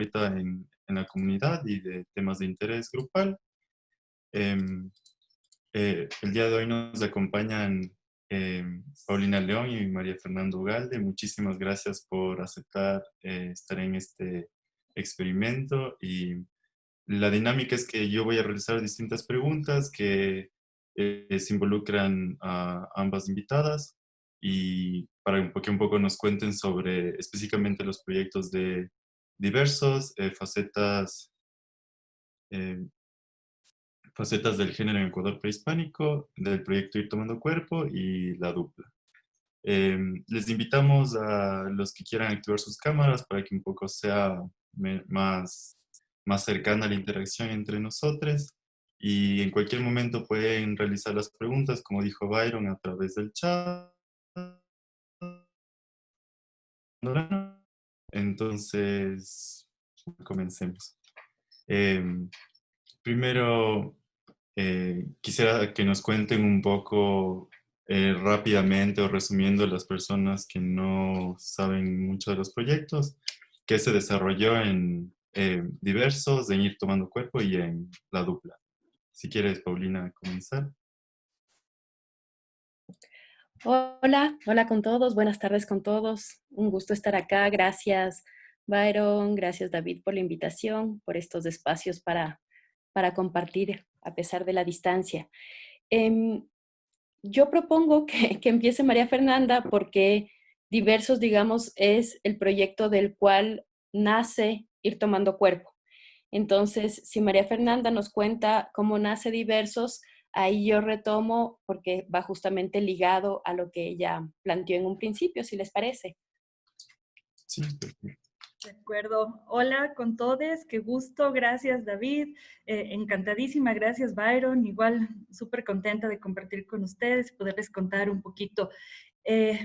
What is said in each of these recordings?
ahorita en la comunidad y de temas de interés grupal. Em, el día de hoy nos acompañan Paulina León y María Fernanda Ugalde. Muchísimas gracias por aceptar estar en este experimento. Y la dinámica es que yo voy a realizar distintas preguntas que se involucran a ambas invitadas y para que un poco nos cuenten sobre específicamente los proyectos de diversos eh, facetas del género en Ecuador prehispánico, del proyecto Ir Tomando Cuerpo y la dupla. Les invitamos a los que quieran activar sus cámaras para que un poco sea más cercana la interacción entre nosotros y en cualquier momento pueden realizar las preguntas, como dijo Byron, a través del chat. Entonces, comencemos. Em, Primero, quisiera que nos cuenten un poco rápidamente o resumiendo las personas que no saben mucho de los proyectos, que se desarrolló en diversos, en Ir Tomando Cuerpo y en la dupla. Si quieres, Paulina, comenzar. Hola, hola con todos, buenas tardes con todos. Un gusto estar acá. Gracias, Byron, gracias, David, por la invitación, por estos espacios para compartir a pesar de la distancia. Em, yo propongo que empiece María Fernanda porque Diversos, digamos, es el proyecto del cual nace Ir Tomando Cuerpo. Entonces, si María Fernanda nos cuenta cómo nace Diversos, ahí yo retomo porque va justamente ligado a lo que ella planteó en un principio, si les parece. Sí, perfecto. De acuerdo. Hola con todos, qué gusto. Gracias, David. Encantadísima. Gracias, Byron. Igual, súper contenta de compartir con ustedes y poderles contar un poquito.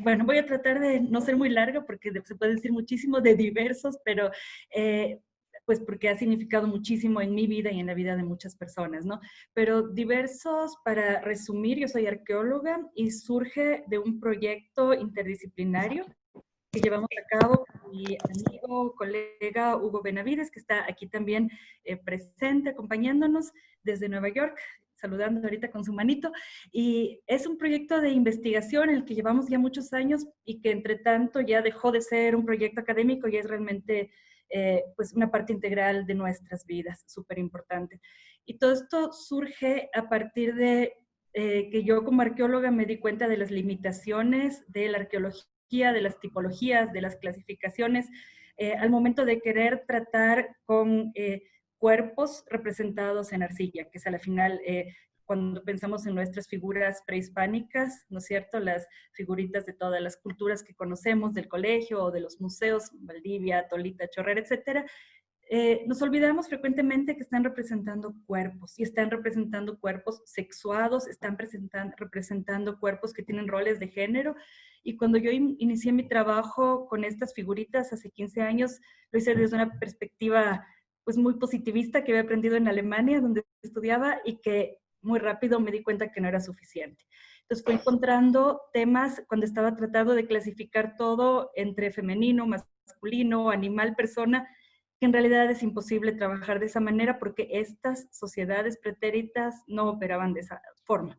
Bueno, voy a tratar de no ser muy larga porque se puede decir muchísimo de diversos, pero pues porque ha significado muchísimo en mi vida y en la vida de muchas personas, ¿no? Pero diversos, para resumir, yo soy arqueóloga y surge de un proyecto interdisciplinario que llevamos a cabo con mi amigo, colega Hugo Benavides, que está aquí también presente, acompañándonos desde Nueva York, saludando ahorita con su manito. Y es un proyecto de investigación en el que llevamos ya muchos años y que entre tanto ya dejó de ser un proyecto académico y es realmente pues una parte integral de nuestras vidas, súper importante. Y todo esto surge a partir de que yo como arqueóloga me di cuenta de las limitaciones de la arqueología, de las tipologías, de las clasificaciones, al momento de querer tratar con cuerpos representados en arcilla, que es a la final, cuando pensamos en nuestras figuras prehispánicas, ¿no es cierto? Las figuritas de todas las culturas que conocemos del colegio o de los museos, Valdivia, Tolita, Chorrera, etcétera, nos olvidamos frecuentemente que están representando cuerpos y están representando cuerpos sexuados, están representando cuerpos que tienen roles de género. Y cuando yo inicié mi trabajo con estas figuritas hace 15 años, lo hice desde una perspectiva pues muy positivista que había aprendido en Alemania, donde estudiaba y que muy rápido me di cuenta que no era suficiente. Entonces fui encontrando temas cuando estaba tratando de clasificar todo entre femenino, masculino, animal, persona, que en realidad es imposible trabajar de esa manera porque estas sociedades pretéritas no operaban de esa forma.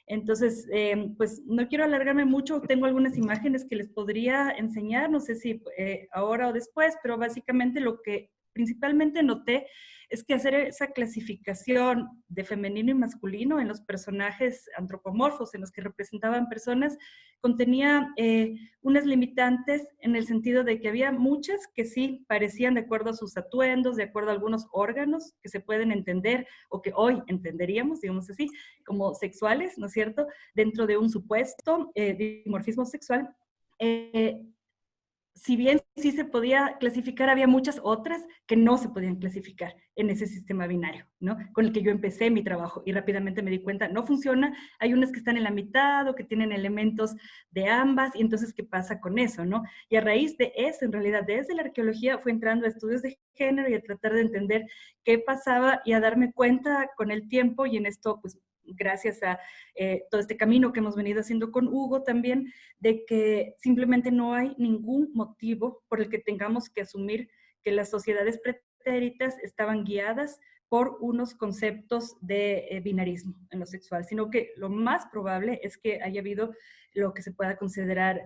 Entonces, pues no quiero alargarme mucho, tengo algunas imágenes que les podría enseñar, no sé si ahora o después, pero básicamente lo que principalmente noté es que hacer esa clasificación de femenino y masculino en los personajes antropomorfos, en los que representaban personas, contenía unas limitantes en el sentido de que había muchas que sí parecían de acuerdo a sus atuendos, de acuerdo a algunos órganos que se pueden entender o que hoy entenderíamos, digamos así, como sexuales, ¿no es cierto?, dentro de un supuesto dimorfismo sexual. Si bien sí se podía clasificar, había muchas otras que no se podían clasificar en ese sistema binario, ¿no? Con el que yo empecé mi trabajo y rápidamente me di cuenta, no funciona, hay unas que están en la mitad o que tienen elementos de ambas, y entonces, ¿qué pasa con eso, no? Y a raíz de eso, en realidad, desde la arqueología fue entrando a estudios de género y a tratar de entender qué pasaba y a darme cuenta con el tiempo, y en esto, pues, gracias a todo este camino que hemos venido haciendo con Hugo también, de que simplemente no hay ningún motivo por el que tengamos que asumir que las sociedades pretéritas estaban guiadas por unos conceptos de binarismo en lo sexual, sino que lo más probable es que haya habido lo que se pueda considerar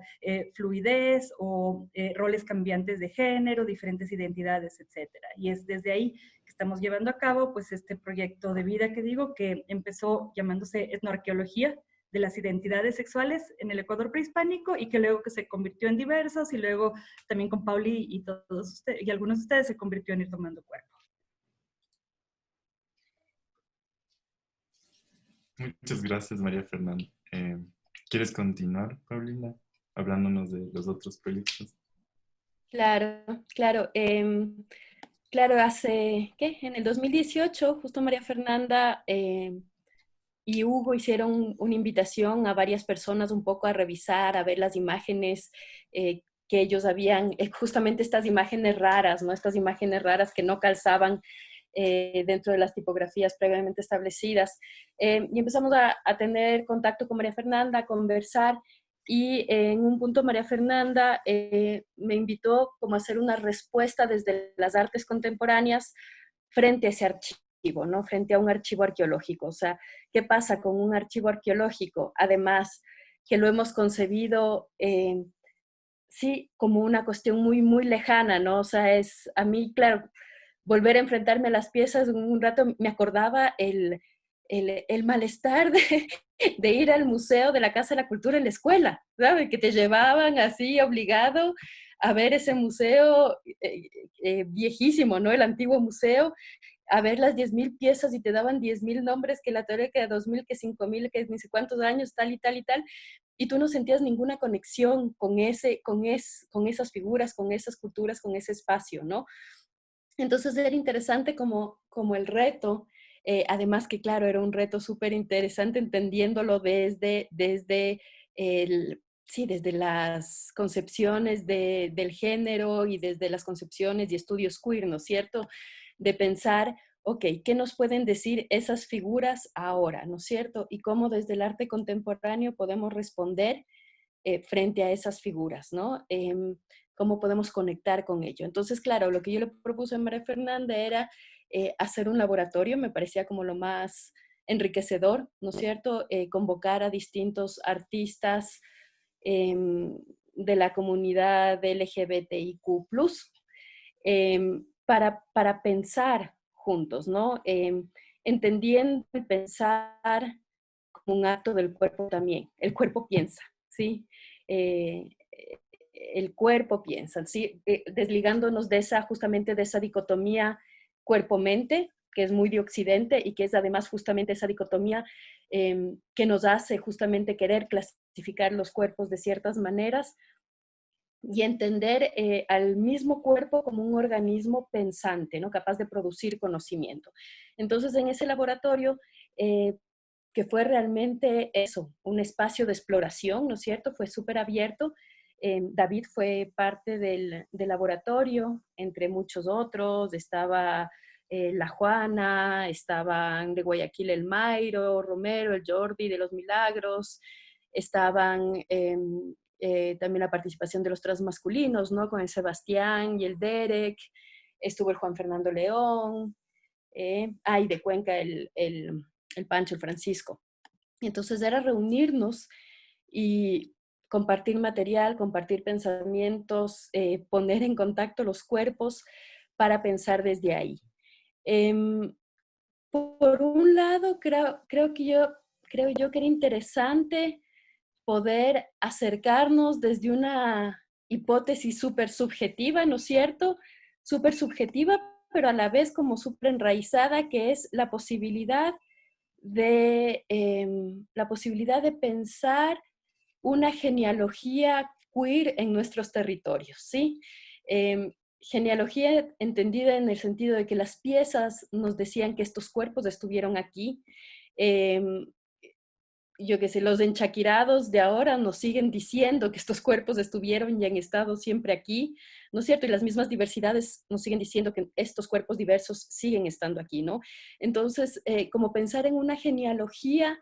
fluidez o roles cambiantes de género, diferentes identidades, etcétera. Y es desde ahí que estamos llevando a cabo pues este proyecto de vida que digo, que empezó llamándose etnoarqueología de las identidades sexuales en el Ecuador prehispánico y que luego que se convirtió en diversos y luego también con Pauli y todos ustedes y algunos de ustedes se convirtió en Ir Tomando Cuerpo. Muchas gracias, María Fernanda. ¿Quieres continuar, Paulina, hablándonos de los otros proyectos? Claro, claro. Claro, hace, ¿qué? En el 2018, justo María Fernanda y Hugo hicieron una invitación a varias personas un poco a revisar, a ver las imágenes que ellos habían, justamente estas imágenes raras, ¿no? Estas imágenes raras que no calzaban dentro de las tipografías previamente establecidas. Y empezamos a tener contacto con María Fernanda, a conversar, y en un punto María Fernanda me invitó como a hacer una respuesta desde las artes contemporáneas frente a ese archivo, ¿no? Frente a un archivo arqueológico. O sea, ¿qué pasa con un archivo arqueológico? Además, que lo hemos concebido, sí, como una cuestión muy, muy lejana, ¿no? O sea, es a mí, claro, volver a enfrentarme a las piezas, un rato me acordaba el malestar de ir al museo de la Casa de la Cultura en la escuela, ¿sabes? Que te llevaban así obligado a ver ese museo viejísimo, ¿no? El antiguo museo, a ver las 10.000 piezas y te daban 10.000 nombres, que la teoría que 2.000, que 5.000, que ni sé cuántos años, tal y tal y tal, y tú no sentías ninguna conexión con esas figuras, con esas culturas, con ese espacio, ¿no? Entonces era interesante como el reto, además que claro, era un reto súper interesante entendiéndolo sí, desde las concepciones del género y desde las concepciones y estudios queer, ¿no es cierto? De pensar, ok, ¿qué nos pueden decir esas figuras ahora, ¿no es cierto? Y cómo desde el arte contemporáneo podemos responder frente a esas figuras, ¿no? Cómo podemos conectar con ello. Entonces, claro, lo que yo le propuse a María Fernanda era hacer un laboratorio, me parecía como lo más enriquecedor, ¿no es cierto? Convocar a distintos artistas de la comunidad LGBTIQ+, para pensar juntos, ¿no? Entendiendo y pensar como un acto del cuerpo también. El cuerpo piensa, ¿sí? Eh, el cuerpo piensa, ¿sí? Desligándonos de justamente de esa dicotomía cuerpo-mente, que es muy de Occidente y que es además justamente esa dicotomía que nos hace justamente querer clasificar los cuerpos de ciertas maneras y entender al mismo cuerpo como un organismo pensante, ¿no? Capaz de producir conocimiento. Entonces, en ese laboratorio, que fue realmente eso, un espacio de exploración, ¿no es cierto? Fue súper abierto. David fue parte del laboratorio, entre muchos otros. Estaba la Juana, estaban de Guayaquil el Mayro, Romero, el Jordi de los Milagros, estaban también la participación de los transmasculinos, ¿no? Con el Sebastián y el Derek, estuvo el Juan Fernando León, y de Cuenca el Pancho, el Francisco. Y entonces era reunirnos y compartir material, compartir pensamientos, poner en contacto los cuerpos para pensar desde ahí. Por un lado, creo yo que era interesante poder acercarnos desde una hipótesis súper subjetiva, ¿no es cierto? Súper subjetiva, pero a la vez como súper enraizada, que es la posibilidad de pensar una genealogía queer en nuestros territorios, ¿sí? Genealogía entendida en el sentido de que las piezas nos decían que estos cuerpos estuvieron aquí. Yo qué sé, los enchaquirados de ahora nos siguen diciendo que estos cuerpos estuvieron y han estado siempre aquí, ¿no es cierto? Y las mismas diversidades nos siguen diciendo que estos cuerpos diversos siguen estando aquí, ¿no? Entonces, como pensar en una genealogía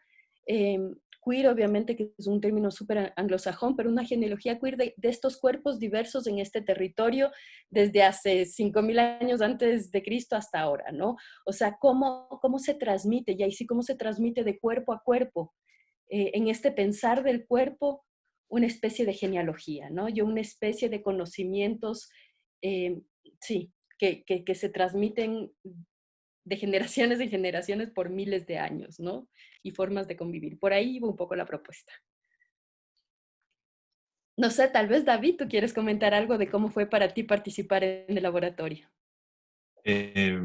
queer, obviamente, que es un término súper anglosajón, pero una genealogía queer de estos cuerpos diversos en este territorio desde hace 5.000 años antes de Cristo hasta ahora, ¿no? O sea, cómo se transmite, y ahí sí, cómo se transmite de cuerpo a cuerpo, en este pensar del cuerpo, una especie de genealogía, ¿no? Yo una especie de conocimientos, eh, sí, que se transmiten de generaciones en generaciones por miles de años, ¿no? Y formas de convivir. Por ahí iba un poco la propuesta. No sé, tal vez David, tú quieres comentar algo de cómo fue para ti participar en el laboratorio. Eh,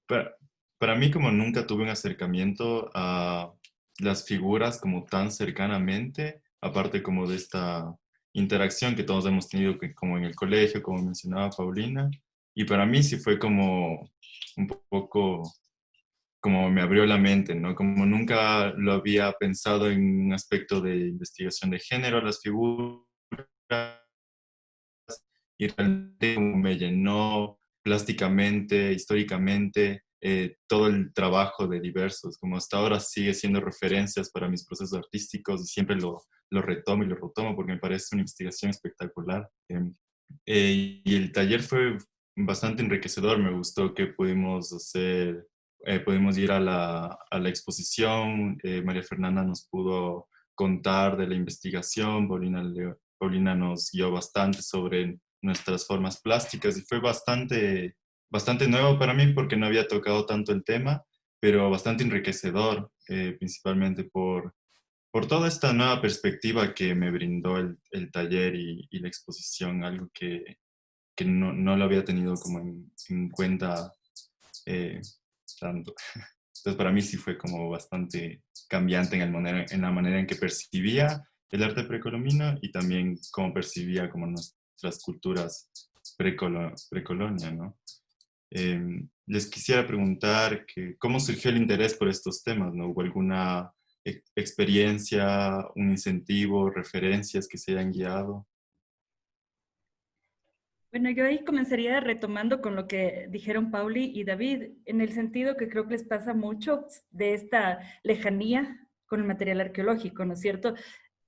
para, para mí, como nunca tuve un acercamiento a las figuras como tan cercanamente, aparte como de esta interacción que todos hemos tenido como en el colegio, como mencionaba Paulina, y para mí sí fue como un poco como me abrió la mente, ¿no? Como nunca lo había pensado en un aspecto de investigación de género, las figuras, y realmente como me llenó plásticamente, históricamente, todo el trabajo de diversos, como hasta ahora sigue siendo referencias para mis procesos artísticos y siempre lo retomo y lo retomo porque me parece una investigación espectacular. Y el taller fue bastante enriquecedor, me gustó que pudimos hacer, pudimos ir a la exposición, María Fernanda nos pudo contar de la investigación, Paulina nos guió bastante sobre nuestras formas plásticas y fue bastante nuevo para mí porque no había tocado tanto el tema, pero bastante enriquecedor, principalmente por toda esta nueva perspectiva que me brindó el taller y la exposición, algo que no lo había tenido como en cuenta eh, tanto. Entonces para mí sí fue como bastante cambiante en la manera en que percibía el arte precolombino y también cómo percibía como nuestras culturas precolonia, ¿no? Les quisiera preguntar que, cómo surgió el interés por estos temas, ¿no? ¿Hubo alguna experiencia, un incentivo, referencias que se hayan guiado? Bueno, yo ahí comenzaría retomando con lo que dijeron Pauli y David, en el sentido que creo que les pasa mucho de esta lejanía con el material arqueológico, ¿no es cierto?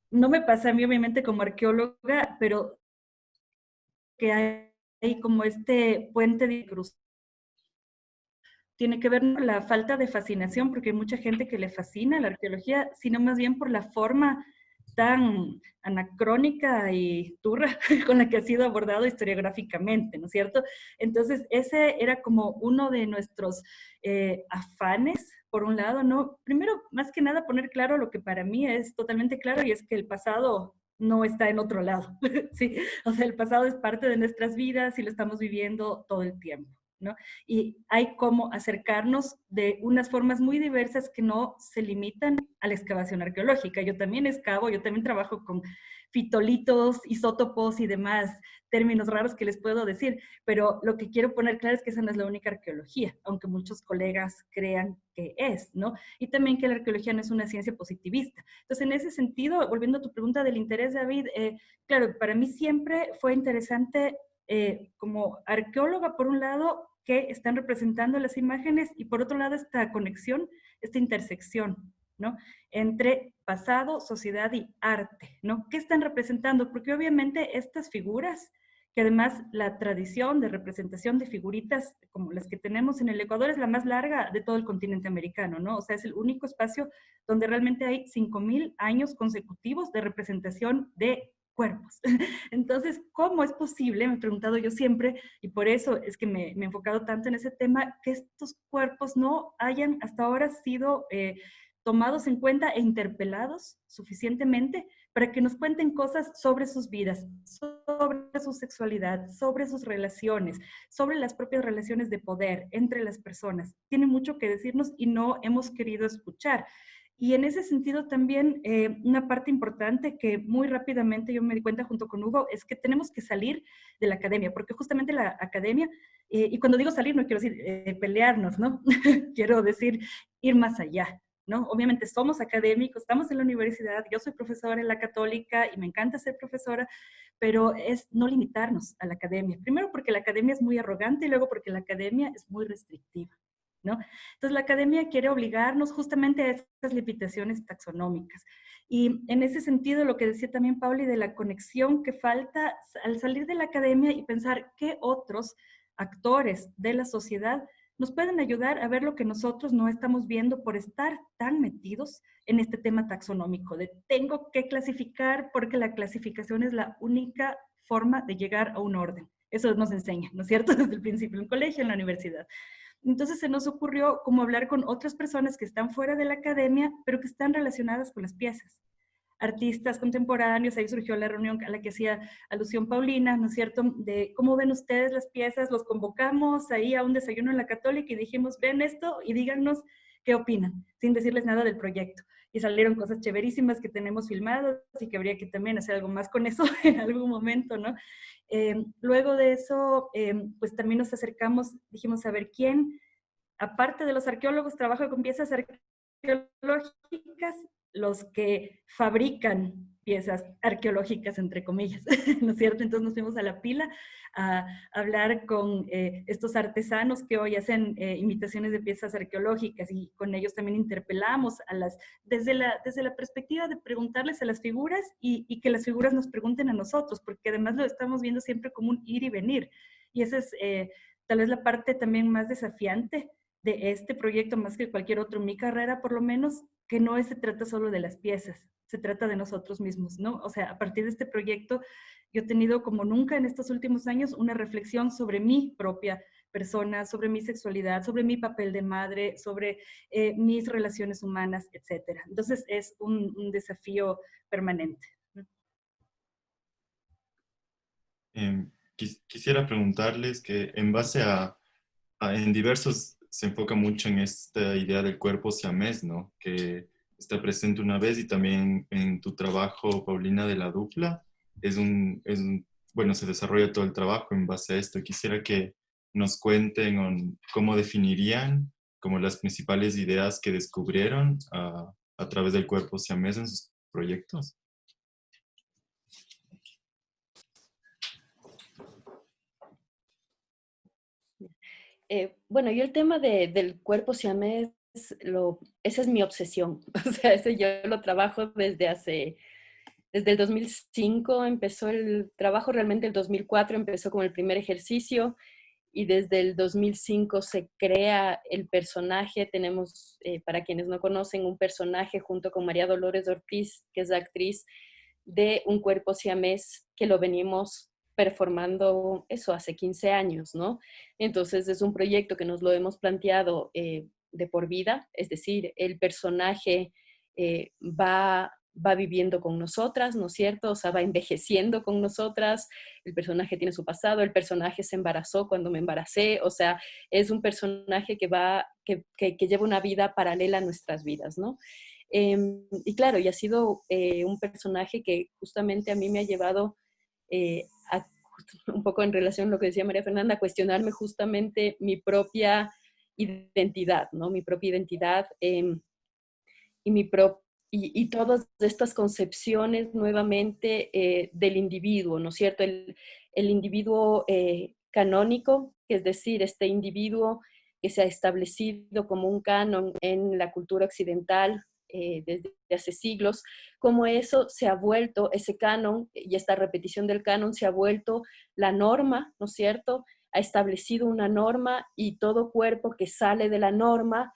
No me pasa a mí, obviamente, como arqueóloga, pero que hay como este puente de cruz. Tiene que ver con la falta de fascinación, porque hay mucha gente que le fascina la arqueología, sino más bien por la forma tan anacrónica y turra con la que ha sido abordado historiográficamente, ¿no es cierto? Entonces, ese era como uno de nuestros afanes, por un lado, ¿no? Primero, más que nada, poner claro lo que para mí es totalmente claro, y es que el pasado no está en otro lado, ¿sí? O sea, el pasado es parte de nuestras vidas y lo estamos viviendo todo el tiempo, ¿no? Y hay cómo acercarnos de unas formas muy diversas que no se limitan a la excavación arqueológica. Yo también excavo, yo también trabajo con fitolitos, isótopos y demás términos raros que les puedo decir, pero lo que quiero poner claro es que esa no es la única arqueología, aunque muchos colegas crean que es, ¿no? Y también que la arqueología no es una ciencia positivista. Entonces, en ese sentido, volviendo a tu pregunta del interés, David, claro, para mí siempre fue interesante como arqueóloga, por un lado, que están representando las imágenes y por otro lado esta conexión, esta intersección, ¿no? Entre pasado, sociedad y arte, ¿no? ¿Qué están representando? Porque obviamente estas figuras, que además la tradición de representación de figuritas como las que tenemos en el Ecuador es la más larga de todo el continente americano, ¿no? O sea, es el único espacio donde realmente hay 5.000 años consecutivos de representación de cuerpos. Entonces, ¿cómo es posible? Me he preguntado yo siempre, y por eso es que me he enfocado tanto en ese tema, que estos cuerpos no hayan hasta ahora sido tomados en cuenta e interpelados suficientemente para que nos cuenten cosas sobre sus vidas, sobre su sexualidad, sobre sus relaciones, sobre las propias relaciones de poder entre las personas. Tiene mucho que decirnos y no hemos querido escuchar. Y en ese sentido también una parte importante que muy rápidamente yo me di cuenta junto con Hugo es que tenemos que salir de la academia, porque justamente la academia, y cuando digo salir no quiero decir pelearnos, ¿no? Quiero decir ir más allá, ¿no? Obviamente somos académicos, estamos en la universidad, yo soy profesora en la Católica y me encanta ser profesora, pero es no limitarnos a la academia. Primero porque la academia es muy arrogante y luego porque la academia es muy restrictiva, ¿no? Entonces, la academia quiere obligarnos justamente a estas limitaciones taxonómicas. Y en ese sentido, lo que decía también Pauli de la conexión que falta al salir de la academia y pensar qué otros actores de la sociedad nos pueden ayudar a ver lo que nosotros no estamos viendo por estar tan metidos en este tema taxonómico, de tengo que clasificar porque la clasificación es la única forma de llegar a un orden. Eso nos enseña, ¿no es cierto? Desde el principio, en el colegio, en la universidad. Entonces se nos ocurrió como hablar con otras personas que están fuera de la academia, pero que están relacionadas con las piezas. Artistas contemporáneos, ahí surgió la reunión a la que hacía alusión Paulina, ¿no es cierto? De cómo ven ustedes las piezas, los convocamos ahí a un desayuno en la Católica y dijimos, ven esto y díganos qué opinan, sin decirles nada del proyecto. Y salieron cosas chéverísimas que tenemos filmadas y que habría que también hacer algo más con eso en algún momento, ¿no? Luego de eso, pues también nos acercamos, dijimos, a ver quién, aparte de los arqueólogos, trabaja con piezas arqueológicas, los que fabrican piezas arqueológicas, entre comillas, ¿no es cierto? Entonces nos fuimos a la pila a hablar con estos artesanos que hoy hacen imitaciones de piezas arqueológicas y con ellos también interpelamos a desde la perspectiva de preguntarles a las figuras y que las figuras nos pregunten a nosotros, porque además lo estamos viendo siempre como un ir y venir. Y esa es tal vez la parte también más desafiante de este proyecto, más que cualquier otro en mi carrera, por lo menos, que no se trata solo de las piezas, se trata de nosotros mismos, ¿no? O sea, a partir de este proyecto, yo he tenido como nunca en estos últimos años una reflexión sobre mi propia persona, sobre mi sexualidad, sobre mi papel de madre, sobre mis relaciones humanas, etcétera. Entonces, es un desafío permanente. Quisiera preguntarles que en base en diversos se enfoca mucho en esta idea del cuerpo siamés, ¿no? Que está presente una vez y también en tu trabajo, Paulina, de la dupla. Bueno, se desarrolla todo el trabajo en base a esto. Quisiera que nos cuenten cómo definirían como las principales ideas que descubrieron a través del cuerpo siamés en sus proyectos. Bueno, yo el tema del cuerpo siamés, esa es mi obsesión. O sea, ese yo lo trabajo desde el 2005 empezó el trabajo, realmente el 2004 empezó como el primer ejercicio y desde el 2005 se crea el personaje. Tenemos, para quienes no conocen, un personaje junto con María Dolores Ortiz, que es la actriz de Un cuerpo siamés, que lo venimos performando eso hace 15 años, ¿no? Entonces es un proyecto que nos lo hemos planteado de por vida, es decir, el personaje va viviendo con nosotras, ¿no es cierto? O sea, va envejeciendo con nosotras, el personaje tiene su pasado, el personaje se embarazó cuando me embaracé, o sea, es un personaje que lleva una vida paralela a nuestras vidas, ¿no? Y claro, y ha sido un personaje que justamente a mí me ha llevado un poco en relación a lo que decía María Fernanda, a cuestionarme justamente mi propia identidad, ¿no? Mi propia identidad y mi propia y todas estas concepciones nuevamente del individuo, ¿no es cierto? El individuo canónico, es decir, este individuo que se ha establecido como un canon en la cultura occidental desde hace siglos, como eso se ha vuelto, ese canon y esta repetición del canon se ha vuelto la norma, ¿no es cierto? Ha establecido una norma y todo cuerpo que sale de la norma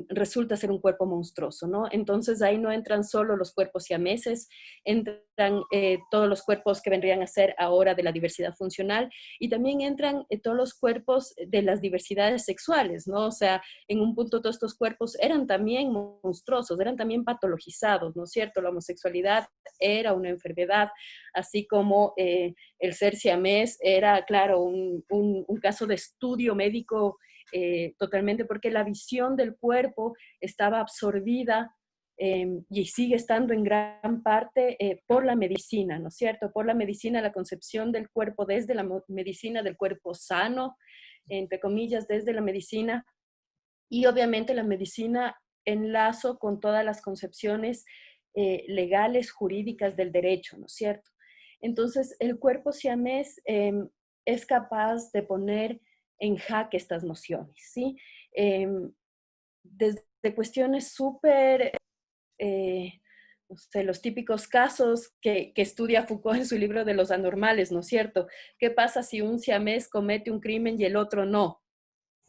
resulta ser un cuerpo monstruoso, ¿no? Entonces ahí no entran solo los cuerpos siameses, entran todos los cuerpos que vendrían a ser ahora de la diversidad funcional y también entran todos los cuerpos de las diversidades sexuales, ¿no? O sea, en un punto todos estos cuerpos eran también monstruosos, eran también patologizados, ¿no es cierto? La homosexualidad era una enfermedad, así como el ser siamés era, claro, un caso de estudio médico totalmente, porque la visión del cuerpo estaba absorbida y sigue estando en gran parte por la medicina, ¿no es cierto? Por la medicina, la concepción del cuerpo desde la medicina del cuerpo sano, entre comillas, desde la medicina, y obviamente la medicina en lazo con todas las concepciones legales, jurídicas del derecho, ¿no es cierto? Entonces, el cuerpo siamés es capaz de poner en jaque estas nociones, ¿sí? desde cuestiones súper, no sé, los típicos casos que estudia Foucault en su libro de los anormales, ¿no es cierto? ¿Qué pasa si un siamés comete un crimen y el otro no?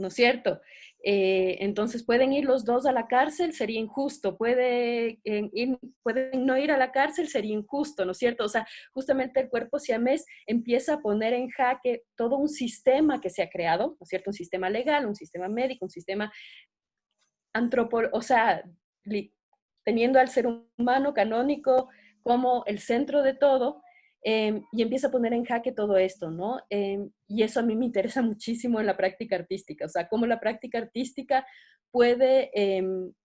¿No es cierto? Entonces, ¿pueden ir los dos a la cárcel? Sería injusto. ¿Pueden no ir a la cárcel? Sería injusto, ¿no es cierto? O sea, justamente el cuerpo siamés empieza a poner en jaque todo un sistema que se ha creado, ¿no es cierto? Un sistema legal, un sistema médico, un sistema o sea, teniendo al ser humano canónico como el centro de todo, y empieza a poner en jaque todo esto, ¿no? Y eso a mí me interesa muchísimo en la práctica artística, o sea, cómo la práctica artística puede,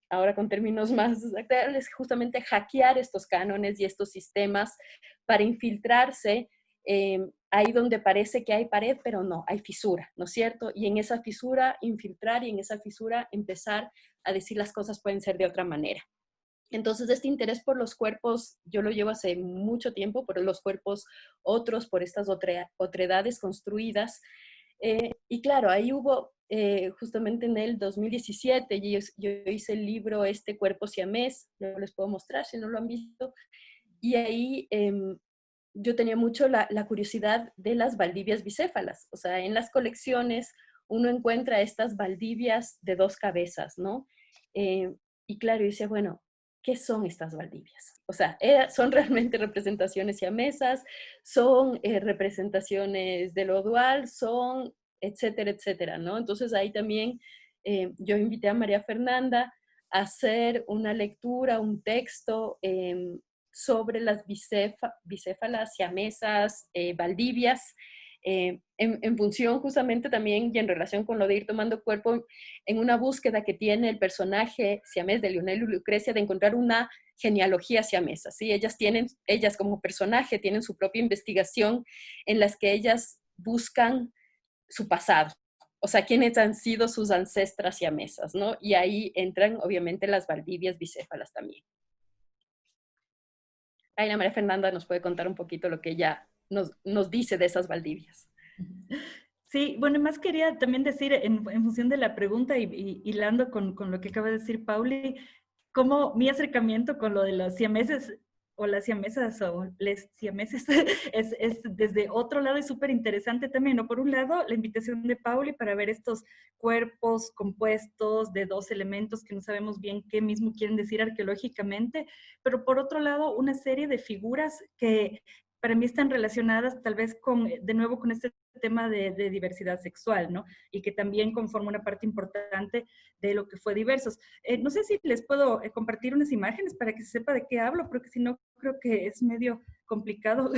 ahora con términos más actuales, justamente hackear estos cánones y estos sistemas para infiltrarse ahí donde parece que hay pared, pero no, hay fisura, ¿no es cierto? Y en esa fisura infiltrar y en esa fisura empezar a decir las cosas pueden ser de otra manera. Entonces, este interés por los cuerpos, yo lo llevo hace mucho tiempo, por los cuerpos otros, por estas otredades construidas. Y claro, ahí hubo, justamente en el 2017, yo hice el libro Este cuerpo siamés, no les puedo mostrar si no lo han visto, y ahí yo tenía mucho la curiosidad de las Valdivias bicéfalas. O sea, en las colecciones uno encuentra estas Valdivias de dos cabezas, ¿no? Y claro, yo decía, bueno, ¿qué son estas Valdivias? O sea, son realmente representaciones siamesas, son representaciones de lo dual, son etcétera, etcétera, ¿no? Entonces ahí también yo invité a María Fernanda a hacer una lectura, un texto sobre las bicéfalas siamesas, Valdivias, en función justamente también y en relación con lo de ir tomando cuerpo, en una búsqueda que tiene el personaje siamés de Lionel y Lucrecia de encontrar una genealogía siamesa, ¿sí? Ellas como personaje tienen su propia investigación en las que ellas buscan su pasado, o sea, quiénes han sido sus ancestras siamesas, ¿no? Y ahí entran obviamente las Valdivias bicéfalas también. Ahí la María Fernanda nos puede contar un poquito lo que ella nos dice de esas Valdivias. Sí, bueno, más quería también decir, en función de la pregunta y hilando con lo que acaba de decir Pauli, cómo mi acercamiento con lo de los siameses o las siamesas o les siameses es desde otro lado y súper interesante también, ¿no? Por un lado, la invitación de Pauli para ver estos cuerpos compuestos de dos elementos que no sabemos bien qué mismo quieren decir arqueológicamente, pero por otro lado, una serie de figuras que para mí están relacionadas tal vez con, de nuevo, con este tema de diversidad sexual, ¿no? Y que también conforma una parte importante de lo que fue Diversos. No sé si les puedo compartir unas imágenes para que se sepa de qué hablo, porque si no, creo que es medio complicado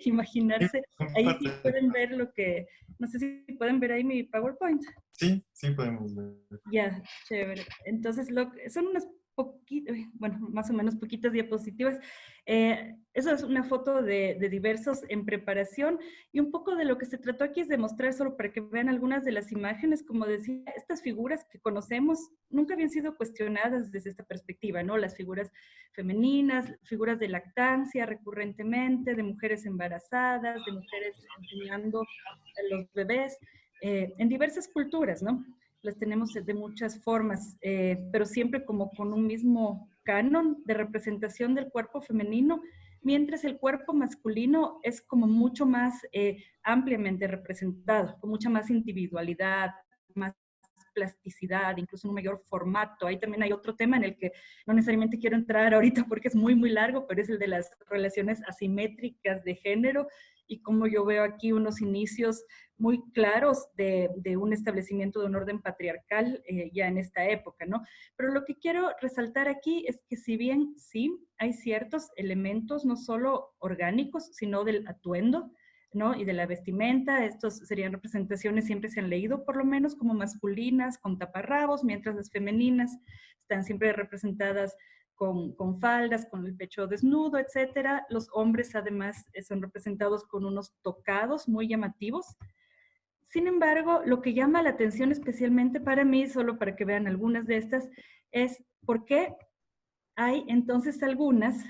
imaginarse. Ahí sí pueden ver lo que, no sé si pueden ver ahí mi PowerPoint. Sí, sí podemos ver. Ya, chévere. Entonces, son unas poquitas, bueno, más o menos poquitas diapositivas. Eso es una foto de Diversos en preparación y un poco de lo que se trató aquí es de mostrar, solo para que vean algunas de las imágenes, como decía, estas figuras que conocemos nunca habían sido cuestionadas desde esta perspectiva, ¿no? Las figuras femeninas, figuras de lactancia recurrentemente, de mujeres embarazadas, de mujeres enseñando a los bebés, en diversas culturas, ¿no? Las tenemos de muchas formas, pero siempre como con un mismo canon de representación del cuerpo femenino, mientras el cuerpo masculino es como mucho más ampliamente representado, con mucha más individualidad, más plasticidad, incluso un mayor formato. Ahí también hay otro tema en el que no necesariamente quiero entrar ahorita porque es muy, muy largo, pero es el de las relaciones asimétricas de género y cómo yo veo aquí unos inicios muy claros de un establecimiento de un orden patriarcal ya en esta época, ¿no? Pero lo que quiero resaltar aquí es que si bien sí hay ciertos elementos, no solo orgánicos, sino del atuendo, ¿no? Y de la vestimenta, estos serían representaciones, siempre se han leído por lo menos como masculinas, con taparrabos, mientras las femeninas están siempre representadas con faldas, con el pecho desnudo, etcétera. Los hombres además son representados con unos tocados muy llamativos. Sin embargo, lo que llama la atención especialmente para mí, solo para que vean algunas de estas, es por qué hay entonces algunas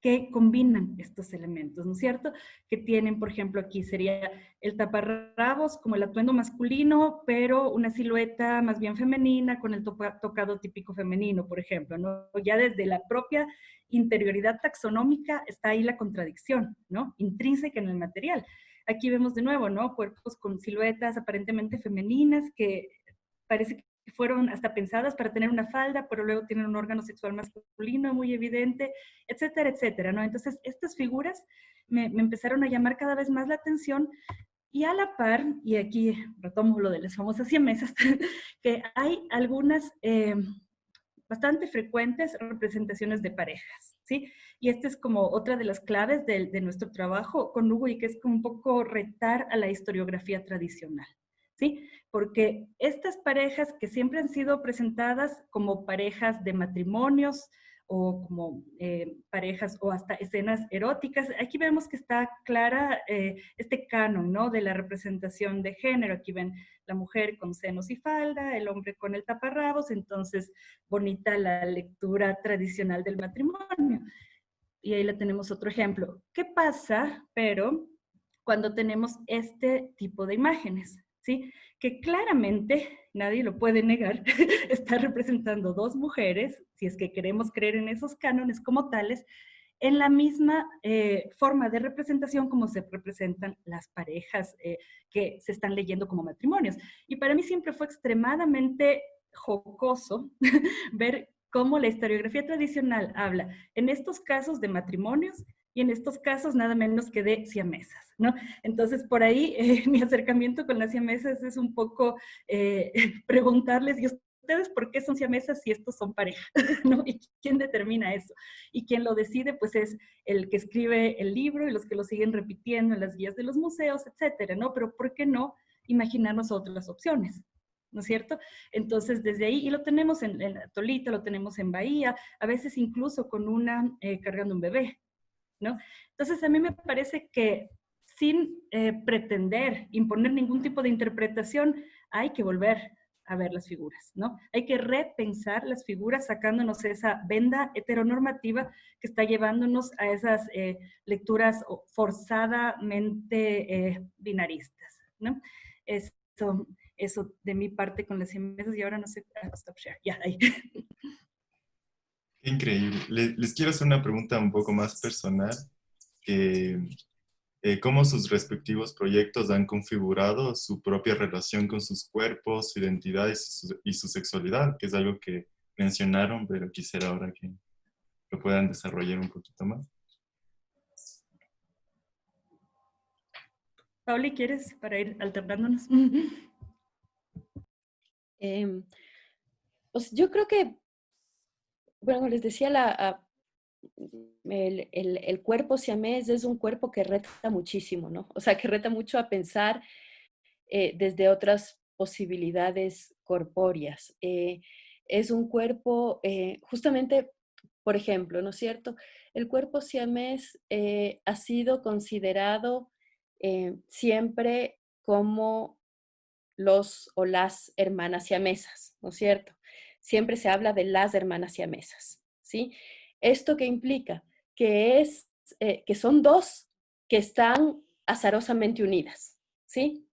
que combinan estos elementos, ¿no es cierto? Que tienen, por ejemplo, aquí sería el taparrabos como el atuendo masculino, pero una silueta más bien femenina con el tocado típico femenino, por ejemplo, ¿no? Ya desde la propia interioridad taxonómica está ahí la contradicción, ¿no? Intrínseca en el material. Aquí vemos de nuevo, ¿no? Cuerpos con siluetas aparentemente femeninas que parece que fueron hasta pensadas para tener una falda, pero luego tienen un órgano sexual masculino muy evidente, etcétera, etcétera, ¿no? Entonces, estas figuras me empezaron a llamar cada vez más la atención y a la par, y aquí retomo lo de las famosas siamesas, que hay algunas bastante frecuentes representaciones de parejas, ¿sí? Y esta es como otra de las claves de nuestro trabajo con Hugo y que es como un poco retar a la historiografía tradicional, ¿sí? Porque estas parejas que siempre han sido presentadas como parejas de matrimonios o como parejas o hasta escenas eróticas, aquí vemos que está clara este canon, ¿no? De la representación de género. Aquí ven la mujer con senos y falda, el hombre con el taparrabos, entonces bonita la lectura tradicional del matrimonio. Y ahí le tenemos otro ejemplo. ¿Qué pasa, pero, cuando tenemos este tipo de imágenes? ¿Sí? Que claramente, nadie lo puede negar, está representando dos mujeres, si es que queremos creer en esos cánones como tales, en la misma forma de representación como se representan las parejas que se están leyendo como matrimonios. Y para mí siempre fue extremadamente jocoso ver cómo la historiografía tradicional habla en estos casos de matrimonios y en estos casos nada menos que de siamesas, ¿no? Entonces, por ahí mi acercamiento con las siamesas es un poco preguntarles, ¿y ustedes por qué son siamesas si estos son pareja? ¿No? ¿Y quién determina eso? Y quien lo decide, pues es el que escribe el libro y los que lo siguen repitiendo en las guías de los museos, etcétera, ¿no? Pero ¿por qué no imaginarnos otras opciones? ¿No es cierto? Entonces, desde ahí, y lo tenemos en Tolita, lo tenemos en Bahía, a veces incluso con una cargando un bebé, ¿no? Entonces, a mí me parece que sin pretender imponer ningún tipo de interpretación, hay que volver a ver las figuras, ¿no? Hay que repensar las figuras sacándonos esa venda heteronormativa que está llevándonos a esas lecturas forzadamente binaristas, ¿no? Eso de mi parte con las siamesas y ahora no sé, stop share, ya, ahí. Increíble. Les quiero hacer una pregunta un poco más personal, que cómo sus respectivos proyectos han configurado su propia relación con sus cuerpos, su identidad y su sexualidad, que es algo que mencionaron, pero quisiera ahora que lo puedan desarrollar un poquito más. Pauli, ¿quieres para ir alternándonos? Pues yo creo que, bueno, les decía, el cuerpo siamés es un cuerpo que reta muchísimo, ¿no? O sea, que reta mucho a pensar desde otras posibilidades corpóreas. Es un cuerpo, justamente, por ejemplo, ¿no es cierto? El cuerpo siamés ha sido considerado siempre como los o las hermanas siamesas, ¿no es cierto? Siempre se habla de las hermanas siamesas, ¿sí? ¿Esto qué implica? Que son dos que están azarosamente unidas, ¿sí?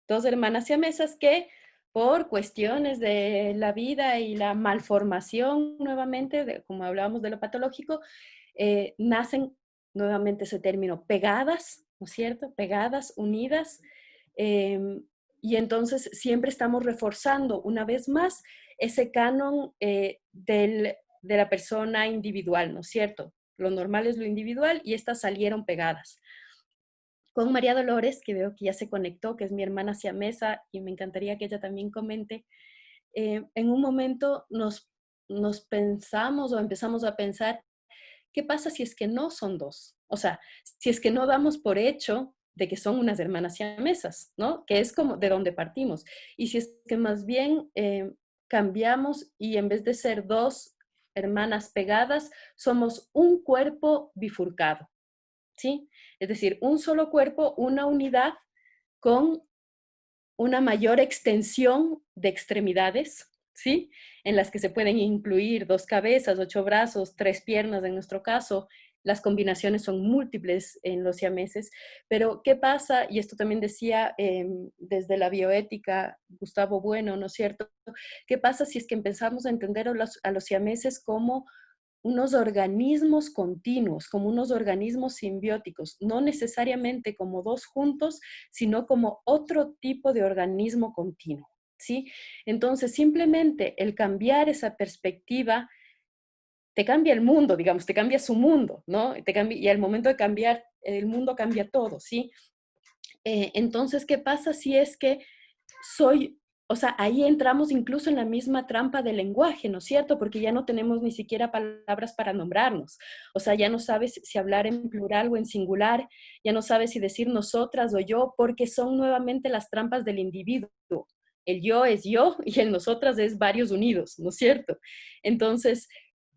Dos hermanas siamesas que por cuestiones de la vida y la malformación, nuevamente, como hablábamos de lo patológico, nacen, nuevamente ese término, pegadas, ¿no es cierto? Pegadas, unidas, y entonces siempre estamos reforzando una vez más ese canon de la persona individual, ¿no es cierto? Lo normal es lo individual y estas salieron pegadas. Con María Dolores, que veo que ya se conectó, que es mi hermana siamesa, y me encantaría que ella también comente, en un momento nos pensamos o empezamos a pensar, ¿qué pasa si es que no son dos? O sea, si es que no damos por hecho de que son unas hermanas siamesas, ¿no? Que es como de donde partimos. Y si es que más bien cambiamos y en vez de ser dos hermanas pegadas, somos un cuerpo bifurcado, ¿sí? Es decir, un solo cuerpo, una unidad con una mayor extensión de extremidades, ¿sí? En las que se pueden incluir 2 cabezas, 8 brazos, 3 piernas en nuestro caso, las combinaciones son múltiples en los siameses, pero ¿qué pasa? Y esto también decía desde la bioética Gustavo Bueno, ¿no es cierto? ¿Qué pasa si es que empezamos a entender a los siameses como unos organismos continuos, como unos organismos simbióticos, no necesariamente como dos juntos, sino como otro tipo de organismo continuo, ¿sí? Entonces, simplemente el cambiar esa perspectiva te cambia el mundo, digamos, te cambia su mundo, ¿no? Y al momento de cambiar, el mundo cambia todo, ¿sí? Entonces, ¿qué pasa si es que soy, o sea, ahí entramos incluso en la misma trampa del lenguaje, ¿no es cierto? Porque ya no tenemos ni siquiera palabras para nombrarnos. O sea, ya no sabes si hablar en plural o en singular, ya no sabes si decir nosotras o yo, porque son nuevamente las trampas del individuo. El yo es yo y el nosotras es varios unidos, ¿no es cierto? Entonces,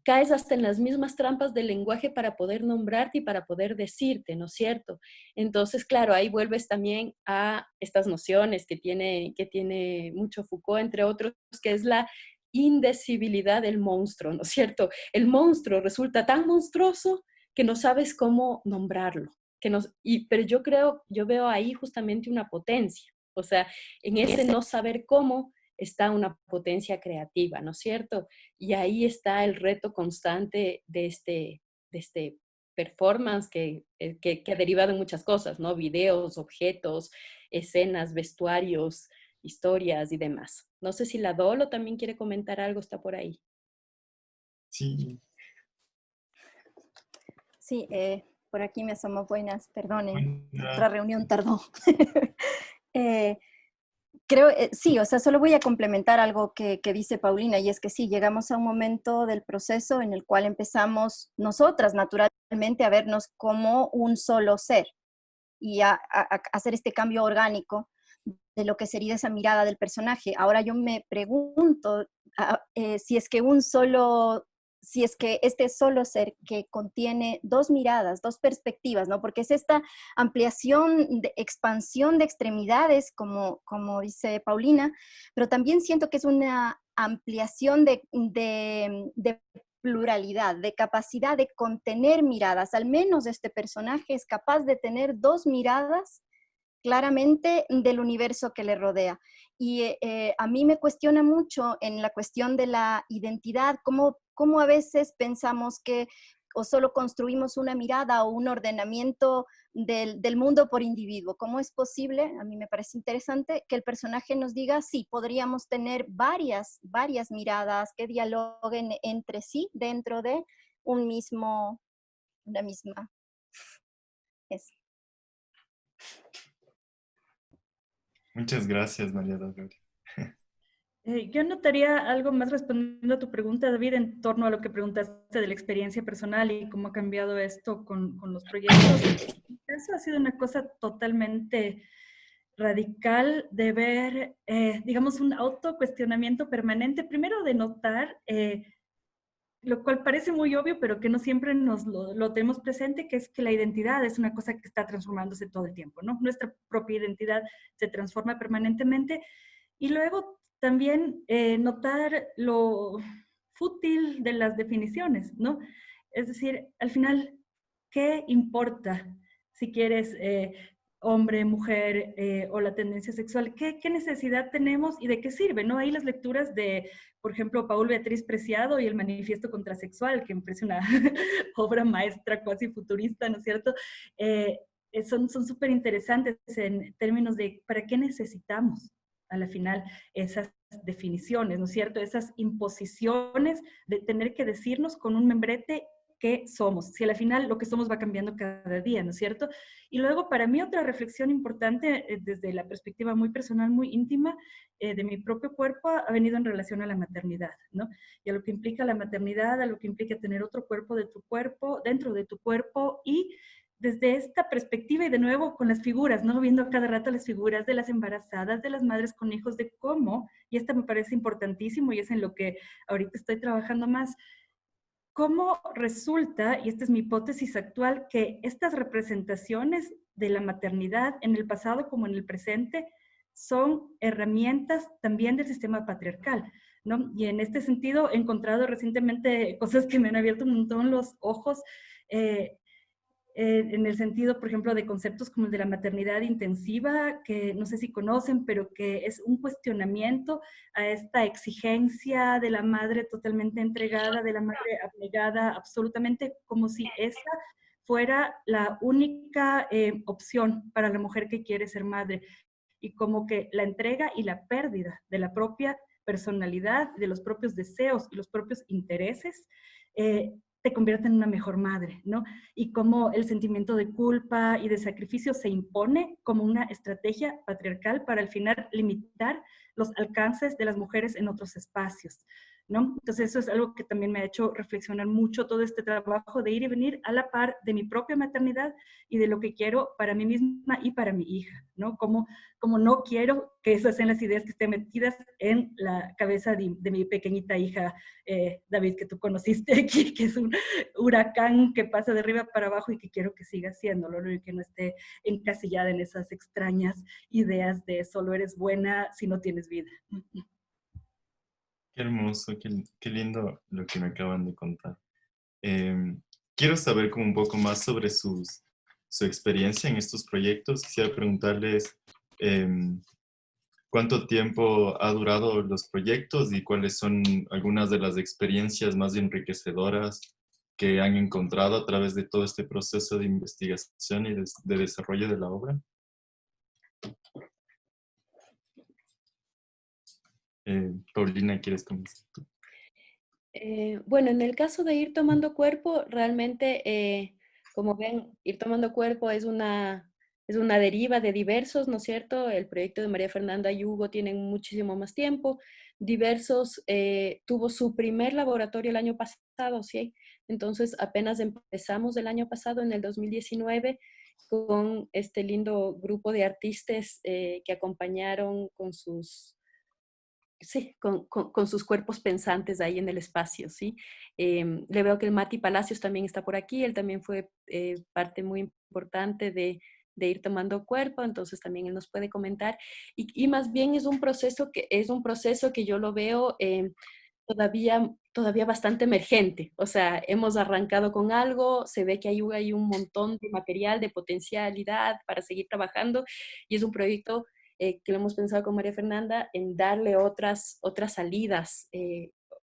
caes hasta en las mismas trampas del lenguaje para poder nombrarte y para poder decirte, ¿no es cierto? Entonces, claro, ahí vuelves también a estas nociones que tiene mucho Foucault, entre otros, que es la indecibilidad del monstruo, ¿no es cierto? El monstruo resulta tan monstruoso que no sabes cómo nombrarlo. Pero yo veo ahí justamente una potencia, o sea, en ese no saber cómo está una potencia creativa, ¿no es cierto? Y ahí está el reto constante de este performance que ha derivado en muchas cosas, ¿no? Videos, objetos, escenas, vestuarios, historias y demás. No sé si la Dolo también quiere comentar algo, está por ahí. Sí. Sí, por aquí me asomo. Buenas, perdonen, Buenas. otra reunión tardó. Creo, sí, o sea, solo voy a complementar algo que dice Paulina, y es que sí, llegamos a un momento del proceso en el cual empezamos nosotras naturalmente a vernos como un solo ser y a hacer este cambio orgánico de lo que sería esa mirada del personaje. Ahora yo me pregunto si es que si es que este solo ser que contiene dos miradas, dos perspectivas, ¿no? Porque es esta ampliación, expansión de extremidades, como dice Paulina, pero también siento que es una ampliación de pluralidad, de capacidad de contener miradas. Al menos este personaje es capaz de tener dos miradas claramente del universo que le rodea. Y a mí me cuestiona mucho en la cuestión de la identidad, cómo a veces pensamos que o solo construimos una mirada o un ordenamiento del mundo por individuo. ¿Cómo es posible? A mí me parece interesante que el personaje nos diga, sí, podríamos tener varias miradas que dialoguen entre sí dentro de una misma. Es. Muchas gracias, María Dolores. Yo notaría algo más respondiendo a tu pregunta, David, en torno a lo que preguntaste de la experiencia personal y cómo ha cambiado esto con los proyectos. Eso ha sido una cosa totalmente radical de ver, digamos, un autocuestionamiento permanente, primero de notar, lo cual parece muy obvio, pero que no siempre lo tenemos presente, que es que la identidad es una cosa que está transformándose todo el tiempo, ¿no? Nuestra propia identidad se transforma permanentemente. Y luego también notar lo fútil de las definiciones, ¿no? Es decir, al final, ¿qué importa si quieres hombre, mujer o la tendencia sexual? ¿Qué necesidad tenemos y de qué sirve? ¿No? Ahí las lecturas de, por ejemplo, Paul Beatriz Preciado y el Manifiesto Contrasexual, que me parece una obra maestra cuasi futurista, ¿no es cierto? Son súper interesantes en términos de ¿para qué necesitamos a la final esas definiciones, ¿no es cierto? Esas imposiciones de tener que decirnos con un membrete qué somos, si a la final lo que somos va cambiando cada día, ¿no es cierto? Y luego, para mí, otra reflexión importante desde la perspectiva muy personal, muy íntima de mi propio cuerpo, ha venido en relación a la maternidad, ¿no? Y a lo que implica la maternidad, a lo que implica tener otro cuerpo de tu cuerpo, dentro de tu cuerpo, y desde esta perspectiva y de nuevo con las figuras, ¿no? Viendo cada rato las figuras de las embarazadas, de las madres con hijos, de cómo, y esta me parece importantísimo y es en lo que ahorita estoy trabajando más, cómo resulta, y esta es mi hipótesis actual, que estas representaciones de la maternidad en el pasado como en el presente son herramientas también del sistema patriarcal, ¿no? Y en este sentido he encontrado recientemente cosas que me han abierto un montón los ojos, en el sentido, por ejemplo, de conceptos como el de la maternidad intensiva, que no sé si conocen, pero que es un cuestionamiento a esta exigencia de la madre totalmente entregada, de la madre abnegada, absolutamente como si esa fuera la única opción para la mujer que quiere ser madre, y como que la entrega y la pérdida de la propia personalidad, de los propios deseos y los propios intereses, te convierte en una mejor madre, ¿no? Y cómo el sentimiento de culpa y de sacrificio se impone como una estrategia patriarcal para al final limitar los alcances de las mujeres en otros espacios, ¿no? Entonces eso es algo que también me ha hecho reflexionar mucho todo este trabajo de ir y venir a la par de mi propia maternidad y de lo que quiero para mí misma y para mi hija, ¿no? Como no quiero que esas sean las ideas que estén metidas en la cabeza de mi pequeñita hija, David, que tú conociste aquí, que es un huracán que pasa de arriba para abajo y que quiero que siga haciéndolo, y que no esté encasillada en esas extrañas ideas de solo eres buena si no tienes vida. Qué hermoso, qué lindo lo que me acaban de contar. Quiero saber como un poco más sobre su experiencia en estos proyectos. Quisiera preguntarles cuánto tiempo ha durado los proyectos y cuáles son algunas de las experiencias más enriquecedoras que han encontrado a través de todo este proceso de investigación y de desarrollo de la obra. Paulina, ¿quieres comenzar tú? Bueno, en el caso de Ir Tomando Cuerpo, realmente, como ven, Ir Tomando Cuerpo es una deriva de Diversos, ¿no es cierto? El proyecto de María Fernanda y Hugo tienen muchísimo más tiempo. Diversos tuvo su primer laboratorio el año pasado, ¿sí? Entonces apenas empezamos el año pasado, en el 2019, con este lindo grupo de artistas que acompañaron con sus sí, con sus cuerpos pensantes ahí en el espacio, ¿sí? Le veo que el Mati Palacios también está por aquí, él también fue parte muy importante de Ir Tomando Cuerpo, entonces también él nos puede comentar. Y más bien es un proceso que yo lo veo todavía bastante emergente. O sea, hemos arrancado con algo, se ve que hay un montón de material, de potencialidad para seguir trabajando, y es un proyecto que lo hemos pensado con María Fernanda en darle otras salidas,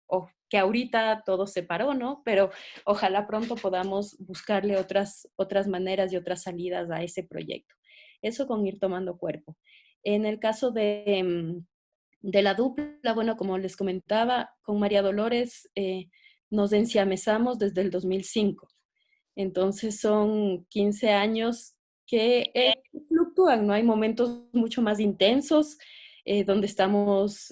o que ahorita todo se paró, ¿no? Pero ojalá pronto podamos buscarle otras maneras y otras salidas a ese proyecto. Eso con Ir Tomando Cuerpo. En el caso de la dupla, bueno, como les comentaba, con María Dolores nos ensiamesamos desde el 2005. Entonces son 15 años que fluctúan, ¿no? Hay momentos mucho más intensos, donde estamos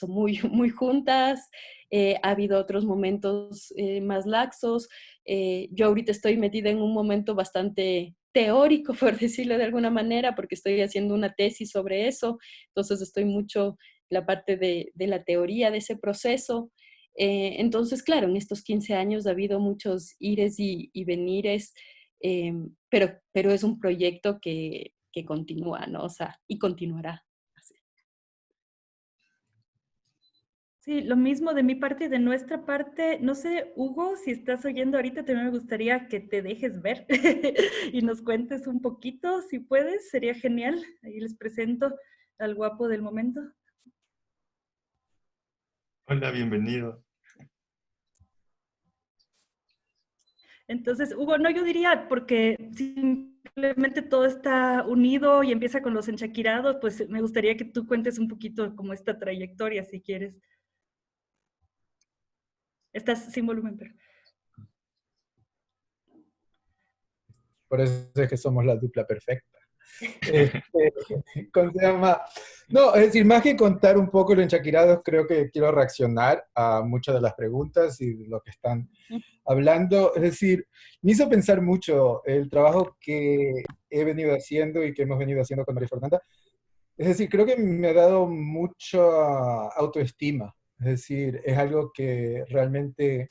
muy, muy juntas. Ha habido otros momentos más laxos. Yo ahorita estoy metida en un momento bastante teórico, por decirlo de alguna manera, porque estoy haciendo una tesis sobre eso. Entonces estoy mucho en la parte de la teoría de ese proceso. Entonces, claro, en estos 15 años ha habido muchos ires y venires, pero es un proyecto que continúa, ¿no? O sea, y continuará. Así. Sí, lo mismo de mi parte y de nuestra parte. No sé, Hugo, si estás oyendo ahorita, también me gustaría que te dejes ver y nos cuentes un poquito, si puedes, sería genial. Ahí les presento al guapo del momento. Hola, bienvenido. Entonces, Hugo, no, yo diría, porque simplemente todo está unido y empieza con los enchaquirados, pues me gustaría que tú cuentes un poquito como esta trayectoria, si quieres. Estás sin volumen, pero... Por eso es que somos la dupla perfecta. ¿Cómo se llama? No, es decir, más que contar un poco los enchaquirados, creo que quiero reaccionar a muchas de las preguntas y de lo que están hablando. Es decir, me hizo pensar mucho el trabajo que he venido haciendo y que hemos venido haciendo con María Fernanda. Es decir, creo que me ha dado mucha autoestima. Es decir, es algo que realmente,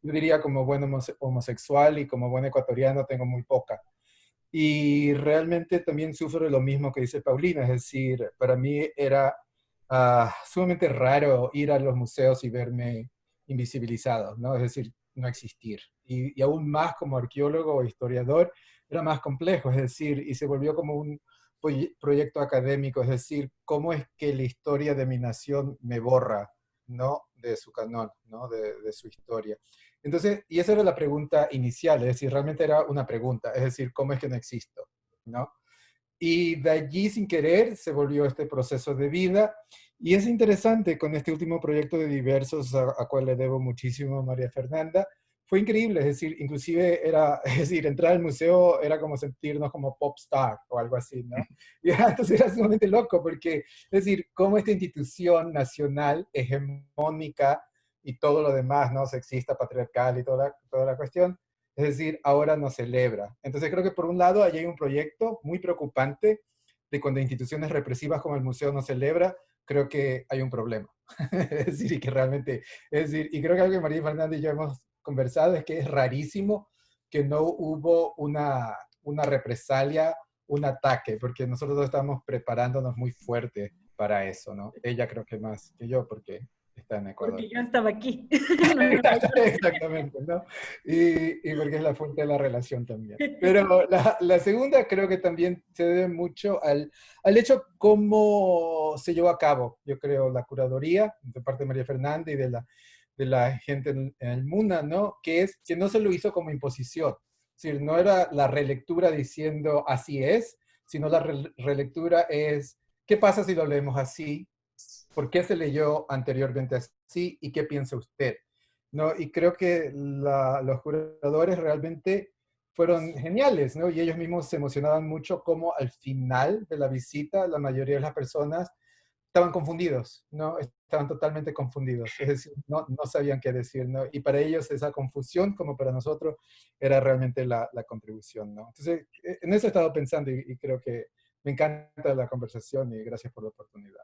yo diría como buen homosexual y como buen ecuatoriano tengo muy poca. Y realmente también sufro lo mismo que dice Paulina, es decir, para mí era sumamente raro ir a los museos y verme invisibilizado, ¿no? Es decir, no existir. Y aún más como arqueólogo o historiador, era más complejo, es decir, y se volvió como un proyecto académico, es decir, cómo es que la historia de mi nación me borra, ¿no? De su canon, ¿no? De su historia. Entonces, y esa era la pregunta inicial, es decir, realmente era una pregunta, es decir, ¿cómo es que no existo? ¿No? Y de allí, sin querer, se volvió este proceso de vida. Y es interesante con este último proyecto de Diversos, a cual le debo muchísimo a María Fernanda. Fue increíble, es decir, inclusive era, es decir, entrar al museo era como sentirnos como pop star o algo así, ¿no? Y entonces era sumamente loco porque, es decir, cómo esta institución nacional, hegemónica y todo lo demás, ¿no? Sexista, patriarcal y toda la cuestión, es decir, ahora no celebra. Entonces creo que por un lado ahí hay un proyecto muy preocupante de cuando instituciones represivas como el museo no celebra, creo que hay un problema. Es decir, y que realmente, es decir, y creo que algo que María Fernández y yo hemos conversado es que es rarísimo que no hubo una represalia, un ataque, porque nosotros estamos preparándonos muy fuerte para eso, ¿no? Ella creo que más que yo, porque está en Ecuador. Porque yo estaba aquí. Exactamente, ¿no? Y porque es la fuente de la relación también. Pero la segunda creo que también se debe mucho al hecho cómo se llevó a cabo, yo creo, la curaduría de parte de María Fernanda y de la gente en el MUNA, ¿no? Que es que no se lo hizo como imposición. Es decir, no era la relectura diciendo así es, sino la relectura es, ¿qué pasa si lo leemos así? ¿Por qué se leyó anteriormente así y qué piensa usted? ¿No? Y creo que los curadores realmente fueron geniales, ¿no? Y ellos mismos se emocionaban mucho como al final de la visita la mayoría de las personas estaban confundidos, ¿no? Estaban totalmente confundidos, es decir, no sabían qué decir, ¿no? Y para ellos esa confusión, como para nosotros, era realmente la contribución, ¿no? Entonces, en eso he estado pensando y creo que me encanta la conversación y gracias por la oportunidad.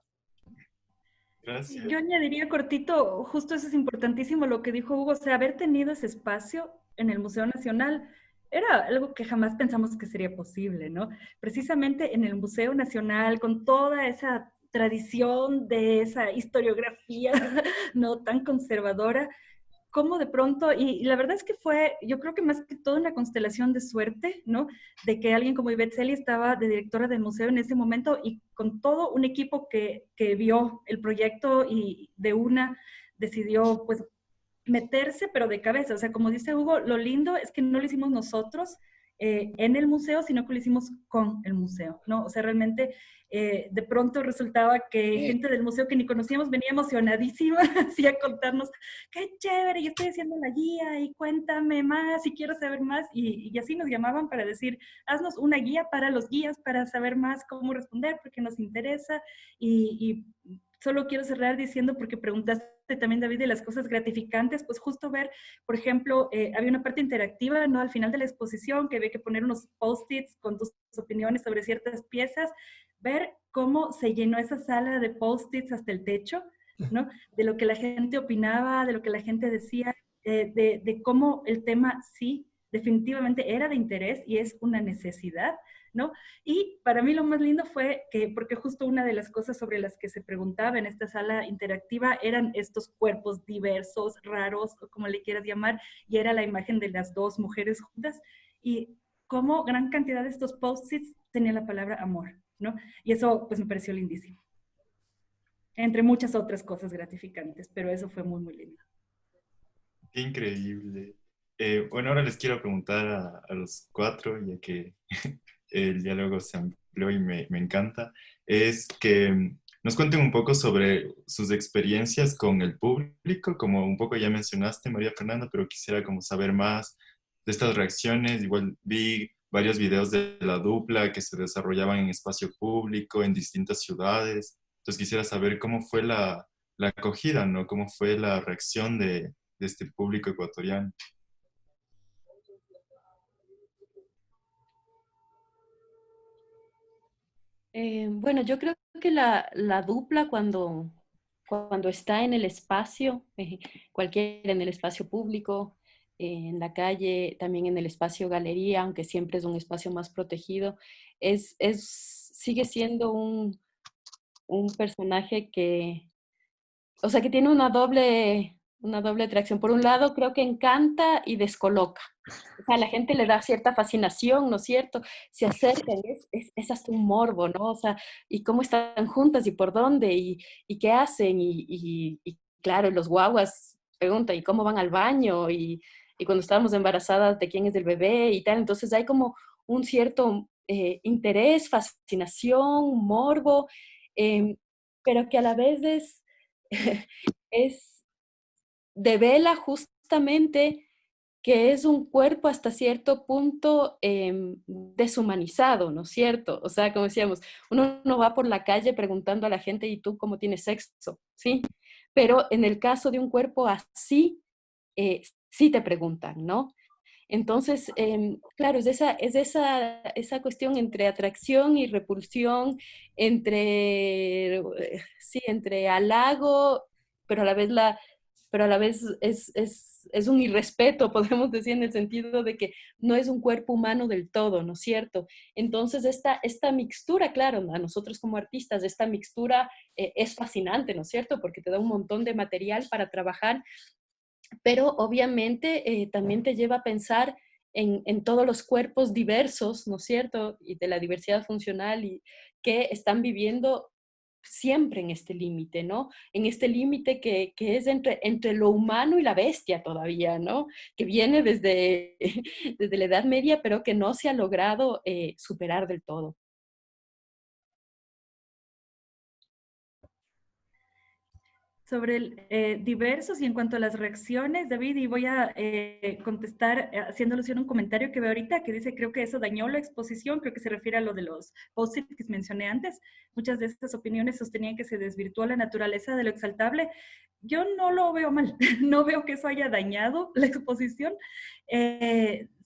Gracias. Yo añadiría cortito, justo eso es importantísimo lo que dijo Hugo, o sea, haber tenido ese espacio en el Museo Nacional era algo que jamás pensamos que sería posible, ¿no? Precisamente en el Museo Nacional, con toda esa tradición de esa historiografía no tan conservadora, cómo de pronto, y la verdad es que fue, yo creo que más que todo una constelación de suerte, ¿no? De que alguien como Ivette Celi estaba de directora del museo en ese momento y con todo un equipo que vio el proyecto y de una decidió pues meterse, pero de cabeza. O sea, como dice Hugo, lo lindo es que no lo hicimos nosotros en el museo, sino que lo hicimos con el museo, ¿no? O sea, realmente de pronto resultaba que gente del museo que ni conocíamos venía emocionadísima así a contarnos, qué chévere, yo estoy haciendo la guía y cuéntame más y quiero saber más. Y así nos llamaban para decir, haznos una guía para los guías, para saber más cómo responder, porque nos interesa. Y solo quiero cerrar diciendo, porque preguntaste también, David, de las cosas gratificantes, pues justo ver, por ejemplo, había una parte interactiva, ¿no? Al final de la exposición, que había que poner unos post-its con tus opiniones sobre ciertas piezas, ver cómo se llenó esa sala de post-its hasta el techo, ¿no? De lo que la gente opinaba, de lo que la gente decía, de cómo el tema sí definitivamente era de interés y es una necesidad, ¿no? Y para mí lo más lindo fue que, porque justo una de las cosas sobre las que se preguntaba en esta sala interactiva eran estos cuerpos diversos, raros, o como le quieras llamar, y era la imagen de las dos mujeres juntas, y como gran cantidad de estos post-its tenía la palabra amor, ¿no? Y eso pues me pareció lindísimo. Entre muchas otras cosas gratificantes, pero eso fue muy, muy lindo. Qué increíble. Bueno, ahora les quiero preguntar a los cuatro, ya que el diálogo se amplió y me encanta, es que nos cuenten un poco sobre sus experiencias con el público, como un poco ya mencionaste, María Fernanda, pero quisiera como saber más de estas reacciones. Igual vi varios videos de la dupla que se desarrollaban en espacio público, en distintas ciudades. Entonces quisiera saber cómo fue la acogida, ¿no? ¿Cómo fue la reacción de este público ecuatoriano? Bueno, yo creo que la dupla cuando está en el espacio, cualquiera en el espacio público, en la calle, también en el espacio galería, aunque siempre es un espacio más protegido, sigue siendo un personaje que, o sea, que tiene una doble atracción. Por un lado, creo que encanta y descoloca. O sea, a la gente le da cierta fascinación, ¿no es cierto? Se acercan, es hasta un morbo, ¿no? O sea, y cómo están juntas y por dónde y qué hacen. Y claro, los guaguas preguntan, ¿y cómo van al baño? Y cuando estábamos embarazadas, ¿de quién es el bebé? Y tal. Entonces hay como un cierto interés, fascinación, morbo, pero que a la vez es devela justamente que es un cuerpo hasta cierto punto deshumanizado, ¿no es cierto? O sea, como decíamos, uno no va por la calle preguntando a la gente, ¿y tú cómo tienes sexo? ¿Sí? Pero en el caso de un cuerpo así, sí te preguntan, ¿no? Entonces, claro, esa cuestión entre atracción y repulsión, sí, entre halago, pero a la vez, pero a la vez es un irrespeto, podemos decir, en el sentido de que no es un cuerpo humano del todo, ¿no es cierto? Entonces, esta mixtura, claro, a nosotros como artistas, esta mixtura es fascinante, ¿no es cierto? Porque te da un montón de material para trabajar, pero obviamente también te lleva a pensar en todos los cuerpos diversos, ¿no es cierto? Y de la diversidad funcional y que están viviendo siempre en este límite, ¿no? En este límite que es entre lo humano y la bestia todavía, ¿no? Que viene desde, desde la Edad Media, pero que no se ha logrado superar del todo. Sobre diversos y en cuanto a las reacciones, David, y voy a contestar haciendo alusión a un comentario que veo ahorita que dice, creo que eso dañó la exposición, creo que se refiere a lo de los post-its que mencioné antes. Muchas de estas opiniones sostenían que se desvirtuó la naturaleza de lo exaltable. Yo no lo veo mal, no veo que eso haya dañado la exposición,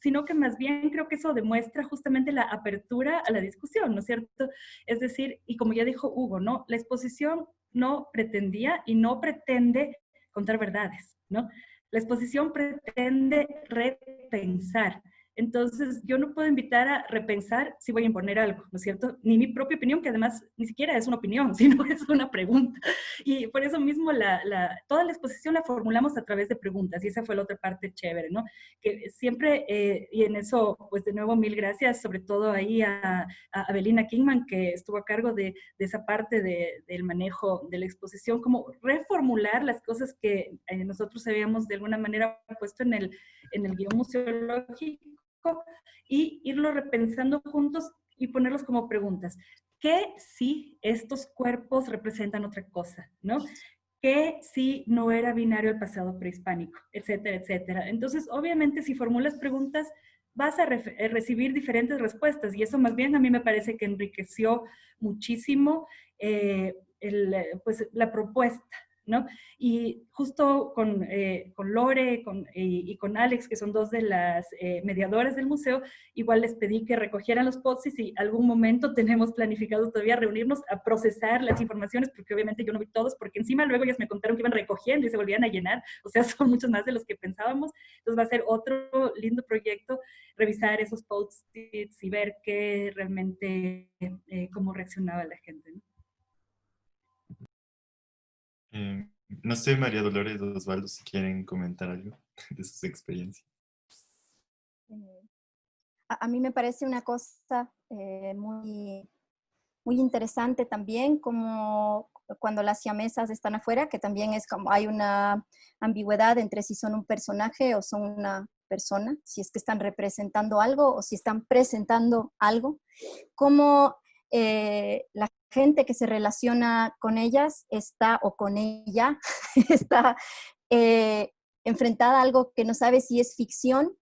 sino que más bien creo que eso demuestra justamente la apertura a la discusión, ¿no es cierto? Es decir, y como ya dijo Hugo, ¿no? La exposición no pretendía y no pretende contar verdades, ¿no? La exposición pretende repensar. Entonces, yo no puedo invitar a repensar si voy a imponer algo, ¿no es cierto? Ni mi propia opinión, que además ni siquiera es una opinión, sino es una pregunta. Y por eso mismo toda la exposición la formulamos a través de preguntas, y esa fue la otra parte chévere, ¿no? Que siempre, y en eso, pues de nuevo, mil gracias, sobre todo ahí a Avelina Kingman, que estuvo a cargo de esa parte del manejo de la exposición, como reformular las cosas que nosotros habíamos de alguna manera puesto en el guión museológico y irlo repensando juntos y ponerlos como preguntas. ¿Qué si estos cuerpos representan otra cosa? ¿No? ¿Qué si no era binario el pasado prehispánico? Etcétera, etcétera. Entonces, obviamente, si formulas preguntas, vas a recibir diferentes respuestas y eso más bien a mí me parece que enriqueció muchísimo pues, la propuesta, ¿no? Y justo con Lore y con Alex, que son dos de las mediadoras del museo, igual les pedí que recogieran los posts y si algún momento tenemos planificado todavía reunirnos a procesar las informaciones, porque obviamente yo no vi todos, porque encima luego ellas me contaron que iban recogiendo y se volvían a llenar, o sea, son muchos más de los que pensábamos. Entonces va a ser otro lindo proyecto revisar esos post-its y ver qué realmente, cómo reaccionaba la gente, ¿no? No sé, María Dolores o Osvaldo, si quieren comentar algo de sus experiencias. A mí me parece una cosa muy, muy interesante también, como cuando las siamesas están afuera, que también es como hay una ambigüedad entre si son un personaje o son una persona, si es que están representando algo o si están presentando algo, como la gente que se relaciona con ellas está, o con ella, está enfrentada a algo que no sabe si es ficción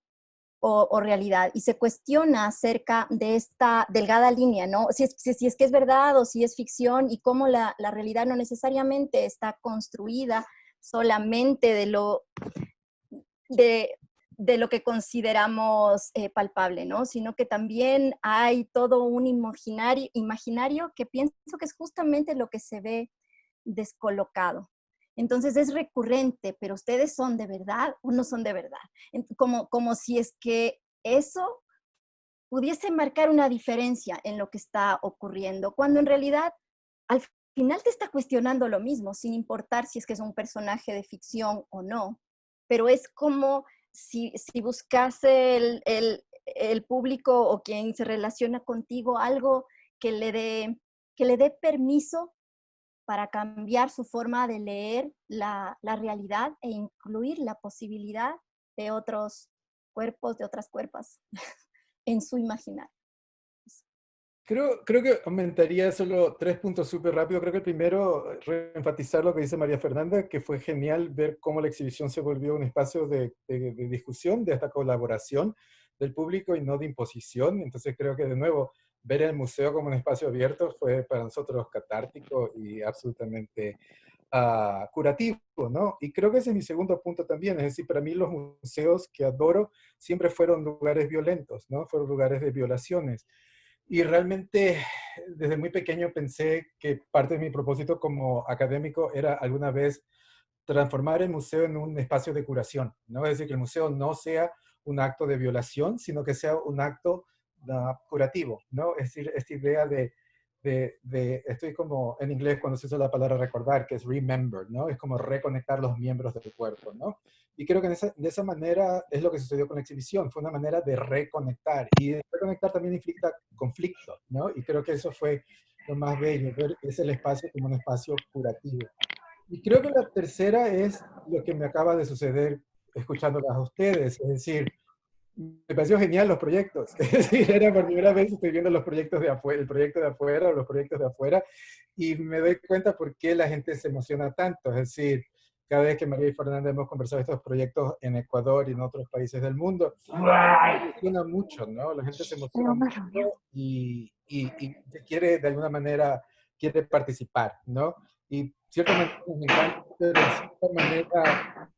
o realidad, y se cuestiona acerca de esta delgada línea, ¿no? Si es que es verdad o si es ficción, y cómo la realidad no necesariamente está construida solamente de lo que consideramos palpable, ¿no? Sino que también hay todo un imaginario que pienso que es justamente lo que se ve descolocado. Entonces es recurrente, pero ustedes son de verdad o no son de verdad. Como si es que eso pudiese marcar una diferencia en lo que está ocurriendo, cuando en realidad al final te está cuestionando lo mismo, sin importar si es que es un personaje de ficción o no. Pero es como si buscase el público o quien se relaciona contigo algo que le dé permiso para cambiar su forma de leer la realidad e incluir la posibilidad de otros cuerpos, de otras cuerpas en su imaginario. Creo que aumentaría solo 3 puntos súper rápido. Creo que el primero, reenfatizar lo que dice María Fernanda, que fue genial ver cómo la exhibición se volvió un espacio de discusión, de esta colaboración del público y no de imposición. Entonces creo que de nuevo, ver el museo como un espacio abierto fue para nosotros catártico y absolutamente curativo, ¿no? Y creo que ese es mi segundo punto también. Es decir, para mí los museos que adoro siempre fueron lugares violentos, ¿no? Fueron lugares de violaciones. Y realmente desde muy pequeño pensé que parte de mi propósito como académico era alguna vez transformar el museo en un espacio de curación, ¿no? Es decir, que el museo no sea un acto de violación, sino que sea un acto curativo, ¿no? Es decir, esta idea estoy como en inglés cuando se usa la palabra recordar, que es remember, ¿no? Es como reconectar los miembros del cuerpo, ¿no? Y creo que de esa manera es lo que sucedió con la exhibición, fue una manera de reconectar. Y reconectar también implica conflicto, ¿no? Y creo que eso fue lo más bello, ver ese el espacio como un espacio curativo. Y creo que la tercera es lo que me acaba de suceder escuchándolas a ustedes, es decir, me pareció genial los proyectos. Es decir, era por primera vez estoy viendo los proyectos de afuera, el proyecto de afuera o los proyectos de afuera, y me doy cuenta por qué la gente se emociona tanto. Es decir, cada vez que María y Fernanda hemos conversado de estos proyectos en Ecuador y en otros países del mundo, se emociona mucho, ¿no? La gente se emociona mucho y quiere, de alguna manera, quiere participar, ¿no? Y ciertamente me encanta, pero de cierta manera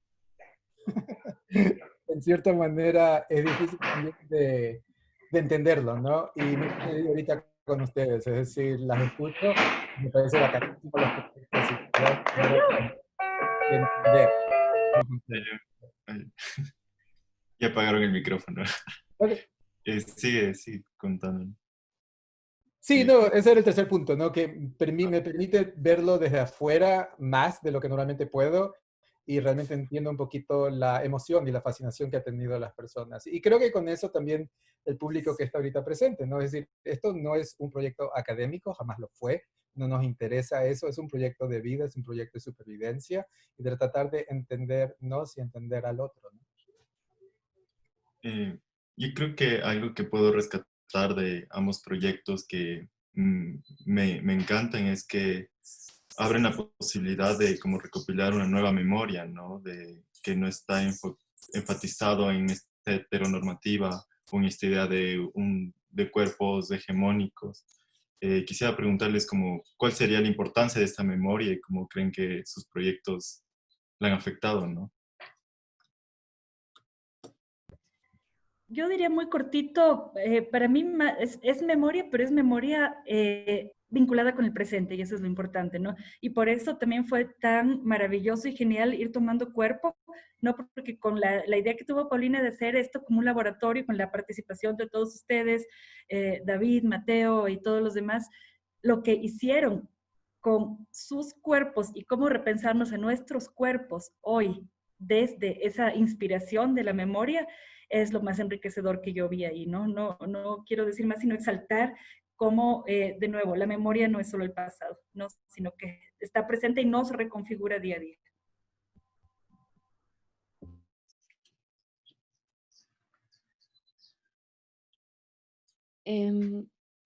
en cierta manera es difícil también de entenderlo, ¿no? Y me sucedió ahorita con ustedes, es decir, las escucho, me parece bacanísimo los proyectos y toda manera de entender cómo funciona. Ay, ya apagaron el micrófono. Ok. Sigue contando. Sí, no, ese era el tercer punto, ¿no? Que me permite verlo desde afuera más de lo que normalmente puedo y realmente entiendo un poquito la emoción y la fascinación que ha tenido las personas. Y creo que con eso también el público que está ahorita presente, ¿no? Es decir, esto no es un proyecto académico, jamás lo fue, no nos interesa eso, es un proyecto de vida, es un proyecto de supervivencia y de tratar de entendernos y entender al otro, ¿no? Yo creo que algo que puedo rescatar de ambos proyectos que me encantan es que abren la posibilidad de como recopilar una nueva memoria, ¿no? De que no está enfatizado en esta heteronormativa o en esta idea de cuerpos hegemónicos. Quisiera preguntarles como, ¿cuál sería la importancia de esta memoria y cómo creen que sus proyectos la han afectado, ¿no? Yo diría muy cortito, para mí es memoria, pero es memoria vinculada con el presente y eso es lo importante, ¿no? Y por eso también fue tan maravilloso y genial ir tomando cuerpo, ¿no? Porque con la idea que tuvo Paulina de hacer esto como un laboratorio, con la participación de todos ustedes, David, Mateo y todos los demás, lo que hicieron con sus cuerpos y cómo repensarnos en nuestros cuerpos hoy desde esa inspiración de la memoria, es lo más enriquecedor que yo vi ahí, ¿no? No quiero decir más, sino exaltar cómo, de nuevo, la memoria no es solo el pasado, ¿no? Sino que está presente y nos reconfigura día a día.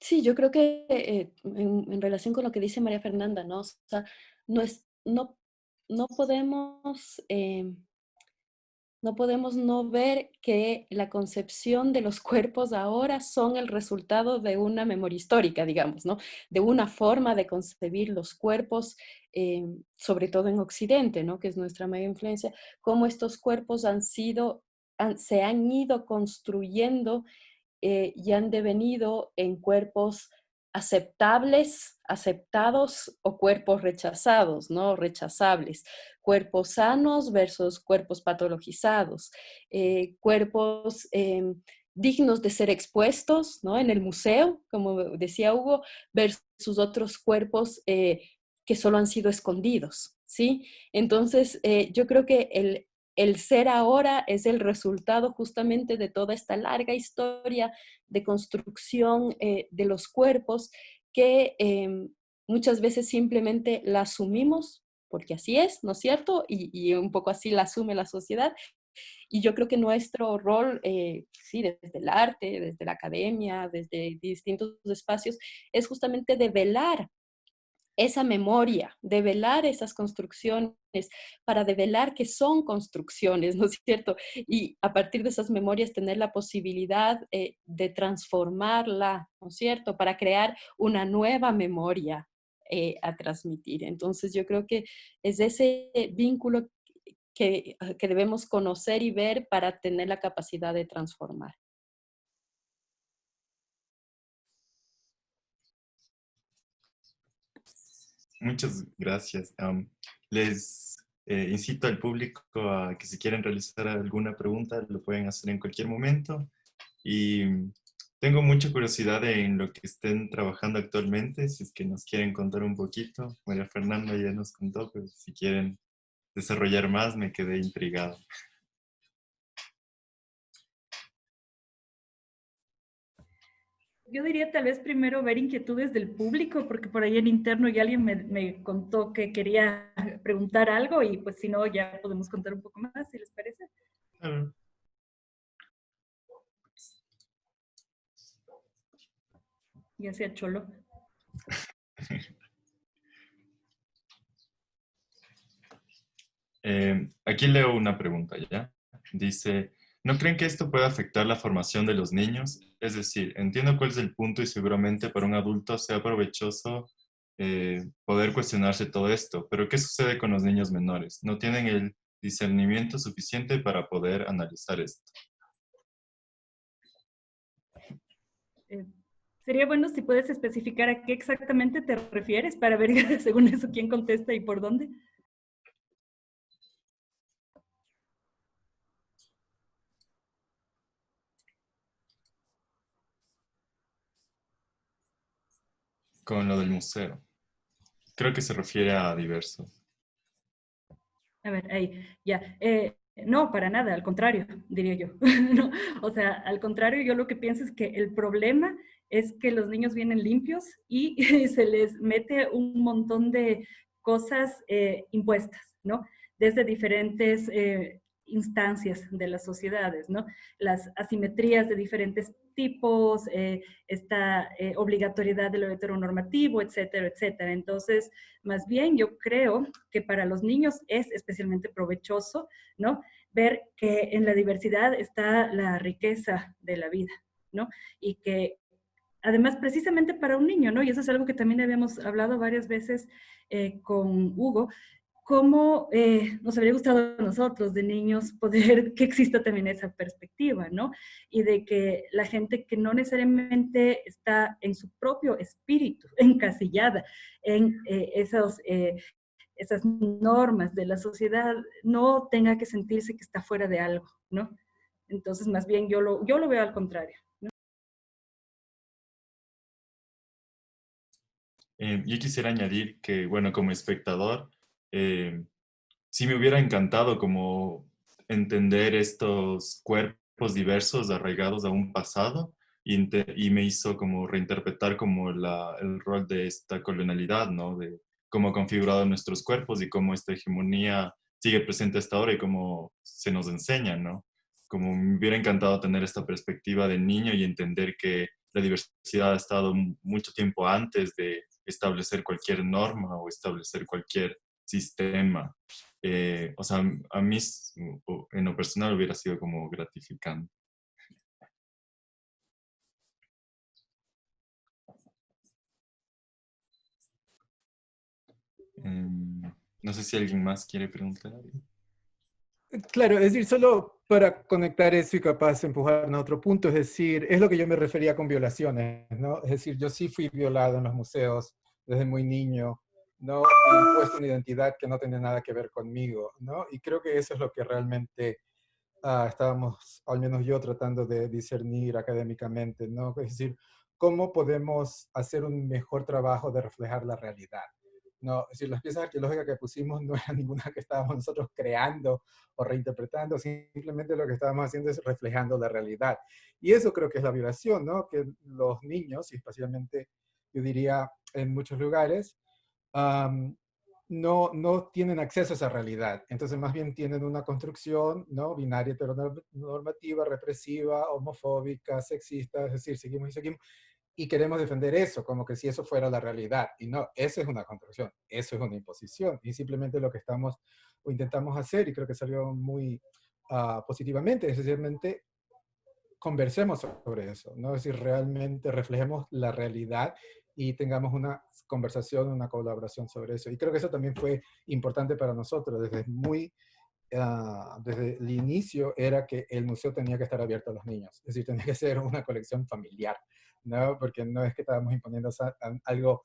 Sí, yo creo que en relación con lo que dice María Fernanda, ¿no? O sea, no podemos no podemos no ver que la concepción de los cuerpos ahora son el resultado de una memoria histórica, digamos, ¿no? De una forma de concebir los cuerpos, sobre todo en Occidente, ¿no? Que es nuestra mayor influencia, cómo estos cuerpos se han ido construyendo y han devenido en cuerpos aceptables, aceptados o cuerpos rechazados, ¿no? Rechazables. Cuerpos sanos versus cuerpos patologizados. Cuerpos dignos de ser expuestos, ¿no? En el museo, como decía Hugo, versus otros cuerpos que solo han sido escondidos, ¿sí? Entonces, yo creo que el ser ahora es el resultado justamente de toda esta larga historia de construcción de los cuerpos que muchas veces simplemente la asumimos porque así es, ¿no es cierto? Y un poco así la asume la sociedad. Y yo creo que nuestro rol, sí, desde el arte, desde la academia, desde distintos espacios, es justamente develar esa memoria, develar esas construcciones, para develar que son construcciones, ¿no es cierto? Y a partir de esas memorias tener la posibilidad de transformarla, ¿no es cierto? Para crear una nueva memoria a transmitir. Entonces yo creo que es ese vínculo que debemos conocer y ver para tener la capacidad de transformar. Muchas gracias. Les incito al público a que si quieren realizar alguna pregunta, lo pueden hacer en cualquier momento. Y tengo mucha curiosidad en lo que estén trabajando actualmente, si es que nos quieren contar un poquito. María Fernanda ya nos contó, pero si quieren desarrollar más, me quedé intrigado. Yo diría tal vez primero ver inquietudes del público, porque por ahí en interno ya alguien me contó que quería preguntar algo y pues si no ya podemos contar un poco más, si les parece. Claro. Ya sea cholo. Aquí leo una pregunta, ¿ya? Dice, ¿no creen que esto puede afectar la formación de los niños? Es decir, entiendo cuál es el punto y seguramente para un adulto sea provechoso poder cuestionarse todo esto, pero ¿qué sucede con los niños menores? ¿No tienen el discernimiento suficiente para poder analizar esto? Sería bueno si puedes especificar a qué exactamente te refieres para ver según eso quién contesta y por dónde. Con lo del museo. Creo que se refiere a diversos. A ver, ahí, ya. No, para nada, al contrario, diría yo. No, o sea, al contrario, yo lo que pienso es que el problema es que los niños vienen limpios y se les mete un montón de cosas impuestas, ¿no? Desde diferentes instancias de las sociedades, ¿no? Las asimetrías de diferentes tipos, esta obligatoriedad de lo heteronormativo, etcétera, etcétera. Entonces, más bien yo creo que para los niños es especialmente provechoso, ¿no? Ver que en la diversidad está la riqueza de la vida, ¿no? Y que además precisamente para un niño, ¿no? Y eso es algo que también habíamos hablado varias veces con Hugo, cómo nos habría gustado a nosotros de niños poder que exista también esa perspectiva, ¿no? Y de que la gente que no necesariamente está en su propio espíritu, encasillada en esas normas de la sociedad, no tenga que sentirse que está fuera de algo, ¿no? Entonces, más bien yo lo veo al contrario. Yo quisiera añadir que, bueno, como espectador, sí me hubiera encantado como entender estos cuerpos diversos arraigados a un pasado y me hizo como reinterpretar como el rol de esta colonialidad, ¿no? De cómo ha configurado nuestros cuerpos y cómo esta hegemonía sigue presente hasta ahora y cómo se nos enseña, ¿no? Como me hubiera encantado tener esta perspectiva de niño y entender que la diversidad ha estado mucho tiempo antes de establecer cualquier norma o establecer cualquier sistema. O sea, a mí en lo personal hubiera sido como gratificante. No sé si alguien más quiere preguntar algo. Claro, es decir, solo para conectar eso y capaz empujarnos a otro punto, es decir, es lo que yo me refería con violaciones, ¿no? Es decir, yo sí fui violado en los museos desde muy niño, ¿no? Y impuesto una identidad que no tenía nada que ver conmigo, ¿no? Y creo que eso es lo que realmente estábamos, al menos yo, tratando de discernir académicamente, ¿no? Es decir, cómo podemos hacer un mejor trabajo de reflejar la realidad, No, es decir, las piezas arqueológicas que pusimos no eran ninguna que estábamos nosotros creando o reinterpretando, simplemente lo que estábamos haciendo es reflejando la realidad. Y eso creo que es la violación, ¿no? Que los niños, y especialmente yo diría en muchos lugares, um, no tienen acceso a esa realidad. Entonces, más bien tienen una construcción, ¿no? Binaria, heteronormativa, represiva, homofóbica, sexista, es decir, seguimos y seguimos, y queremos defender eso, como que si eso fuera la realidad. Y no, eso es una construcción, eso es una imposición. Y simplemente lo que estamos o intentamos hacer, y creo que salió muy positivamente, es sencillamente conversemos sobre eso, ¿no? Es decir, realmente reflejemos la realidad y tengamos una conversación, una colaboración sobre eso. Y creo que eso también fue importante para nosotros. Desde el inicio era que el museo tenía que estar abierto a los niños. Es decir, tenía que ser una colección familiar, ¿no? Porque no es que estábamos imponiendo algo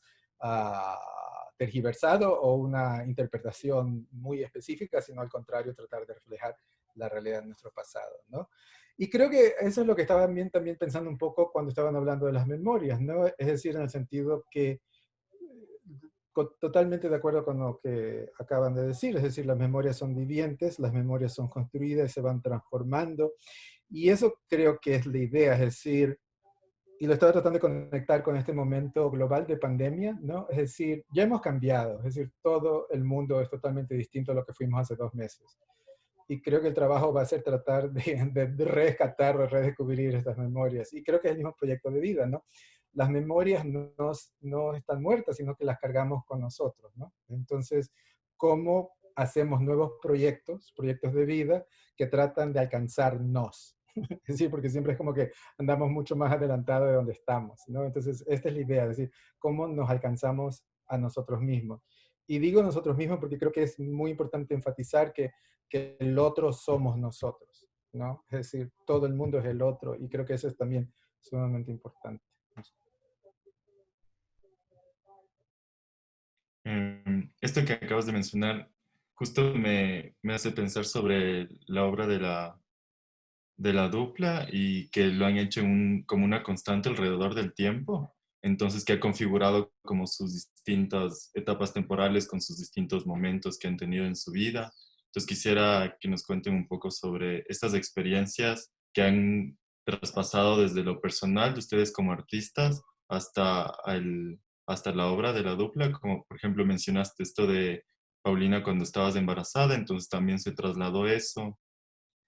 tergiversado o una interpretación muy específica, sino al contrario, tratar de reflejar la realidad de nuestro pasado, ¿no? Y creo que eso es lo que estaba también pensando un poco cuando estaban hablando de las memorias, ¿no? Es decir, en el sentido que totalmente de acuerdo con lo que acaban de decir, es decir, las memorias son vivientes, las memorias son construidas y se van transformando, y eso creo que es la idea, es decir, y lo estaba tratando de conectar con este momento global de pandemia, ¿no? Es decir, ya hemos cambiado, es decir, todo el mundo es totalmente distinto a lo que fuimos hace 2 meses. Y creo que el trabajo va a ser tratar de rescatar o redescubrir estas memorias. Y creo que es el mismo proyecto de vida, ¿no? Las memorias no están muertas, sino que las cargamos con nosotros, ¿no? Entonces, ¿cómo hacemos nuevos proyectos de vida que tratan de alcanzarnos? Es decir, porque siempre es como que andamos mucho más adelantados de donde estamos, ¿no? Entonces, esta es la idea, es decir, cómo nos alcanzamos a nosotros mismos. Y digo nosotros mismos porque creo que es muy importante enfatizar que el otro somos nosotros, ¿no? Es decir, todo el mundo es el otro y creo que eso es también sumamente importante. Esto que acabas de mencionar justo me hace pensar sobre la obra de la dupla y que lo han hecho como una constante alrededor del tiempo, entonces que ha configurado como sus distintas etapas temporales con sus distintos momentos que han tenido en su vida. Entonces quisiera que nos cuenten un poco sobre estas experiencias que han traspasado desde lo personal de ustedes como artistas hasta la obra de la dupla, como por ejemplo mencionaste esto de Paulina cuando estabas embarazada, entonces también se trasladó eso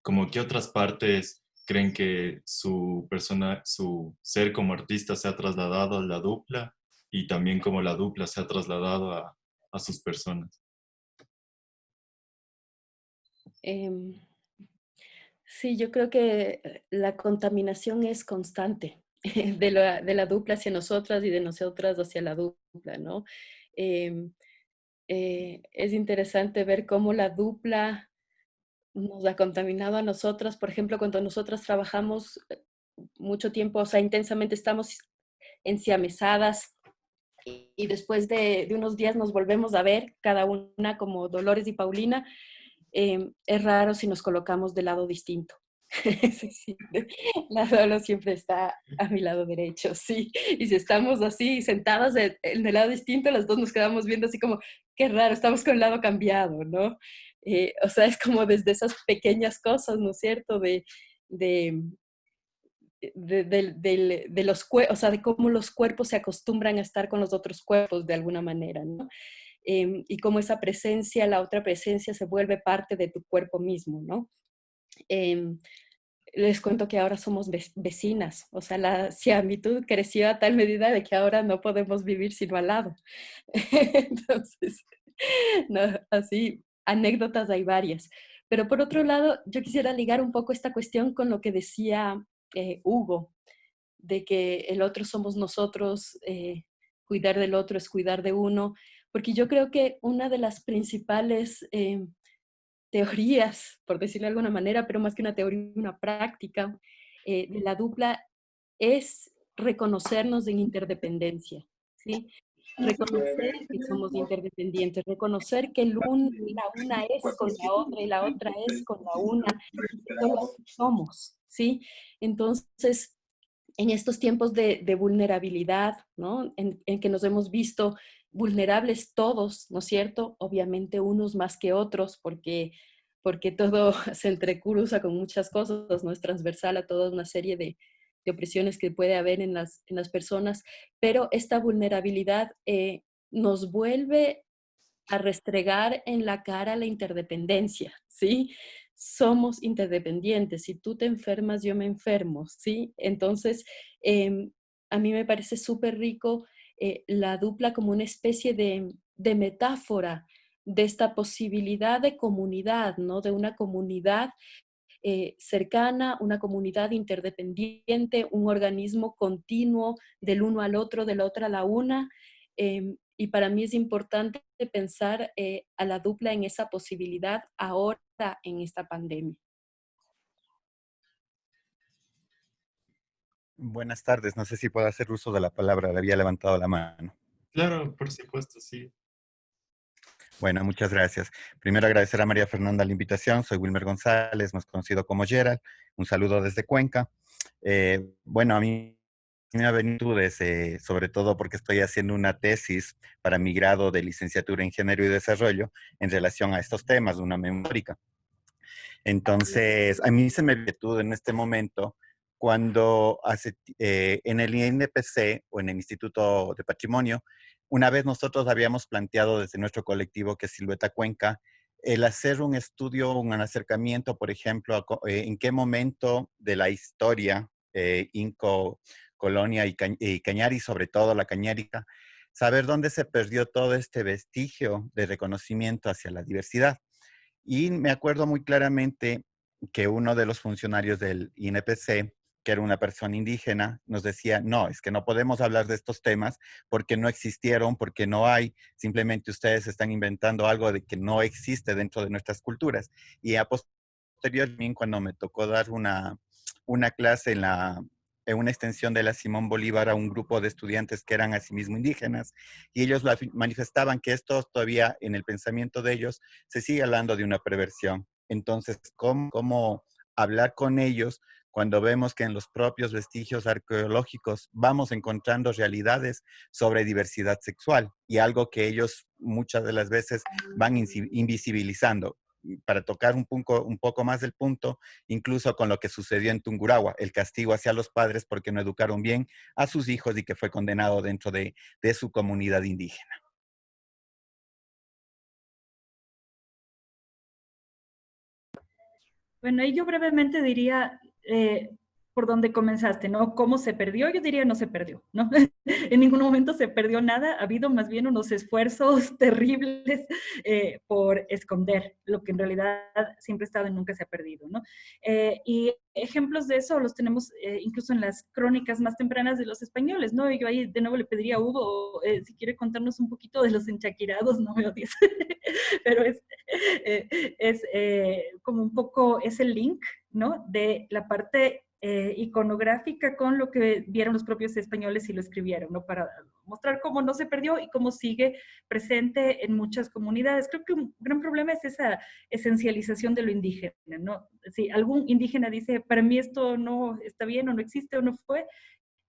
como qué otras partes creen que su persona, su ser como artista se ha trasladado a la dupla y también como la dupla se ha trasladado a sus personas. Em, sí, yo creo que la contaminación es constante de la dupla hacia nosotras y de nosotras hacia la dupla, ¿no? Em, es interesante ver cómo la dupla nos ha contaminado a nosotras. Por ejemplo, cuando nosotras trabajamos mucho tiempo, o sea, intensamente estamos ensiamesadas y después de unos días nos volvemos a ver, cada una como Dolores y Paulina, es raro si nos colocamos del lado distinto. Sí, sí. La Dolo siempre está a mi lado derecho, sí. Y si estamos así sentadas en el lado distinto, las dos nos quedamos viendo así como, qué raro, estamos con el lado cambiado, ¿no? O sea, es como desde esas pequeñas cosas, ¿no es cierto? De, de los o sea, de cómo los cuerpos se acostumbran a estar con los otros cuerpos de alguna manera, ¿no? Y cómo esa presencia, la otra presencia se vuelve parte de tu cuerpo mismo, ¿no? Les cuento que ahora somos vecinas, o sea, la siamitud creció a tal medida de que ahora no podemos vivir sino al lado. Entonces, no, así, anécdotas hay varias. Pero por otro lado, yo quisiera ligar un poco esta cuestión con lo que decía Hugo, de que el otro somos nosotros, cuidar del otro es cuidar de uno, porque yo creo que una de las principales teorías, por decirlo de alguna manera, pero más que una teoría, una práctica de la dupla es reconocernos en interdependencia, ¿sí? Reconocer que somos interdependientes, reconocer que la una es con la otra y la otra es con la una, y que solo somos, ¿sí? Entonces, en estos tiempos de vulnerabilidad, ¿no? En que nos hemos visto vulnerables todos, ¿no es cierto? Obviamente unos más que otros, porque todo se entrecruza con muchas cosas, no es transversal a toda una serie de opresiones que puede haber en las personas, pero esta vulnerabilidad nos vuelve a restregar en la cara la interdependencia, ¿sí? Somos interdependientes. Si tú te enfermas, yo me enfermo, ¿sí? Entonces, a mí me parece súper rico la dupla como una especie de metáfora de esta posibilidad de comunidad, ¿no? De una comunidad cercana, una comunidad interdependiente, un organismo continuo del uno al otro, de la otra a la una. Y para mí es importante pensar a la dupla en esa posibilidad ahora en esta pandemia. Buenas tardes, no sé si puedo hacer uso de la palabra, le había levantado la mano. Claro, por supuesto, sí. Bueno, muchas gracias. Primero agradecer a María Fernanda la invitación, soy Wilmer González, más conocido como Gerald, un saludo desde Cuenca. Bueno, a mí me ha venido sobre todo porque estoy haciendo una tesis para mi grado de licenciatura en Género y Desarrollo en relación a estos temas, una memórica. Entonces, a mí se me virtud en este momento cuando en el INPC o en el Instituto de Patrimonio, una vez nosotros habíamos planteado desde nuestro colectivo que es Silueta Cuenca, el hacer un estudio, un acercamiento, por ejemplo, en qué momento de la historia Inco, Colonia y Cañari, sobre todo la cañárica, saber dónde se perdió todo este vestigio de reconocimiento hacia la diversidad. Y me acuerdo muy claramente que uno de los funcionarios del INPC, que era una persona indígena, nos decía, no, es que no podemos hablar de estos temas porque no existieron, porque no hay, simplemente ustedes están inventando algo de que no existe dentro de nuestras culturas. Y a posterior, cuando me tocó dar una clase en una extensión de la Simón Bolívar a un grupo de estudiantes que eran asimismo indígenas, y ellos manifestaban que esto todavía en el pensamiento de ellos se sigue hablando de una perversión. Entonces, ¿cómo hablar con ellos cuando vemos que en los propios vestigios arqueológicos vamos encontrando realidades sobre diversidad sexual y algo que ellos muchas de las veces van invisibilizando? Para tocar un poco más del punto, incluso con lo que sucedió en Tungurahua, el castigo hacia los padres porque no educaron bien a sus hijos y que fue condenado dentro de su comunidad indígena. Bueno, y yo brevemente diría por dónde comenzaste, ¿no? ¿Cómo se perdió? Yo diría no se perdió, ¿no? En ningún momento se perdió nada, ha habido más bien unos esfuerzos terribles por esconder lo que en realidad siempre ha estado y nunca se ha perdido, ¿no? Y ejemplos de eso los tenemos incluso en las crónicas más tempranas de los españoles, ¿no? Y yo ahí de nuevo le pediría a Hugo, si quiere contarnos un poquito de los enchaquirados, no me odies, pero como un poco ese link, ¿no? De la parte iconográfica con lo que vieron los propios españoles y lo escribieron, ¿no? Para mostrar cómo no se perdió y cómo sigue presente en muchas comunidades. Creo que un gran problema es esa esencialización de lo indígena, ¿no? Si algún indígena dice, para mí esto no está bien o no existe o no fue,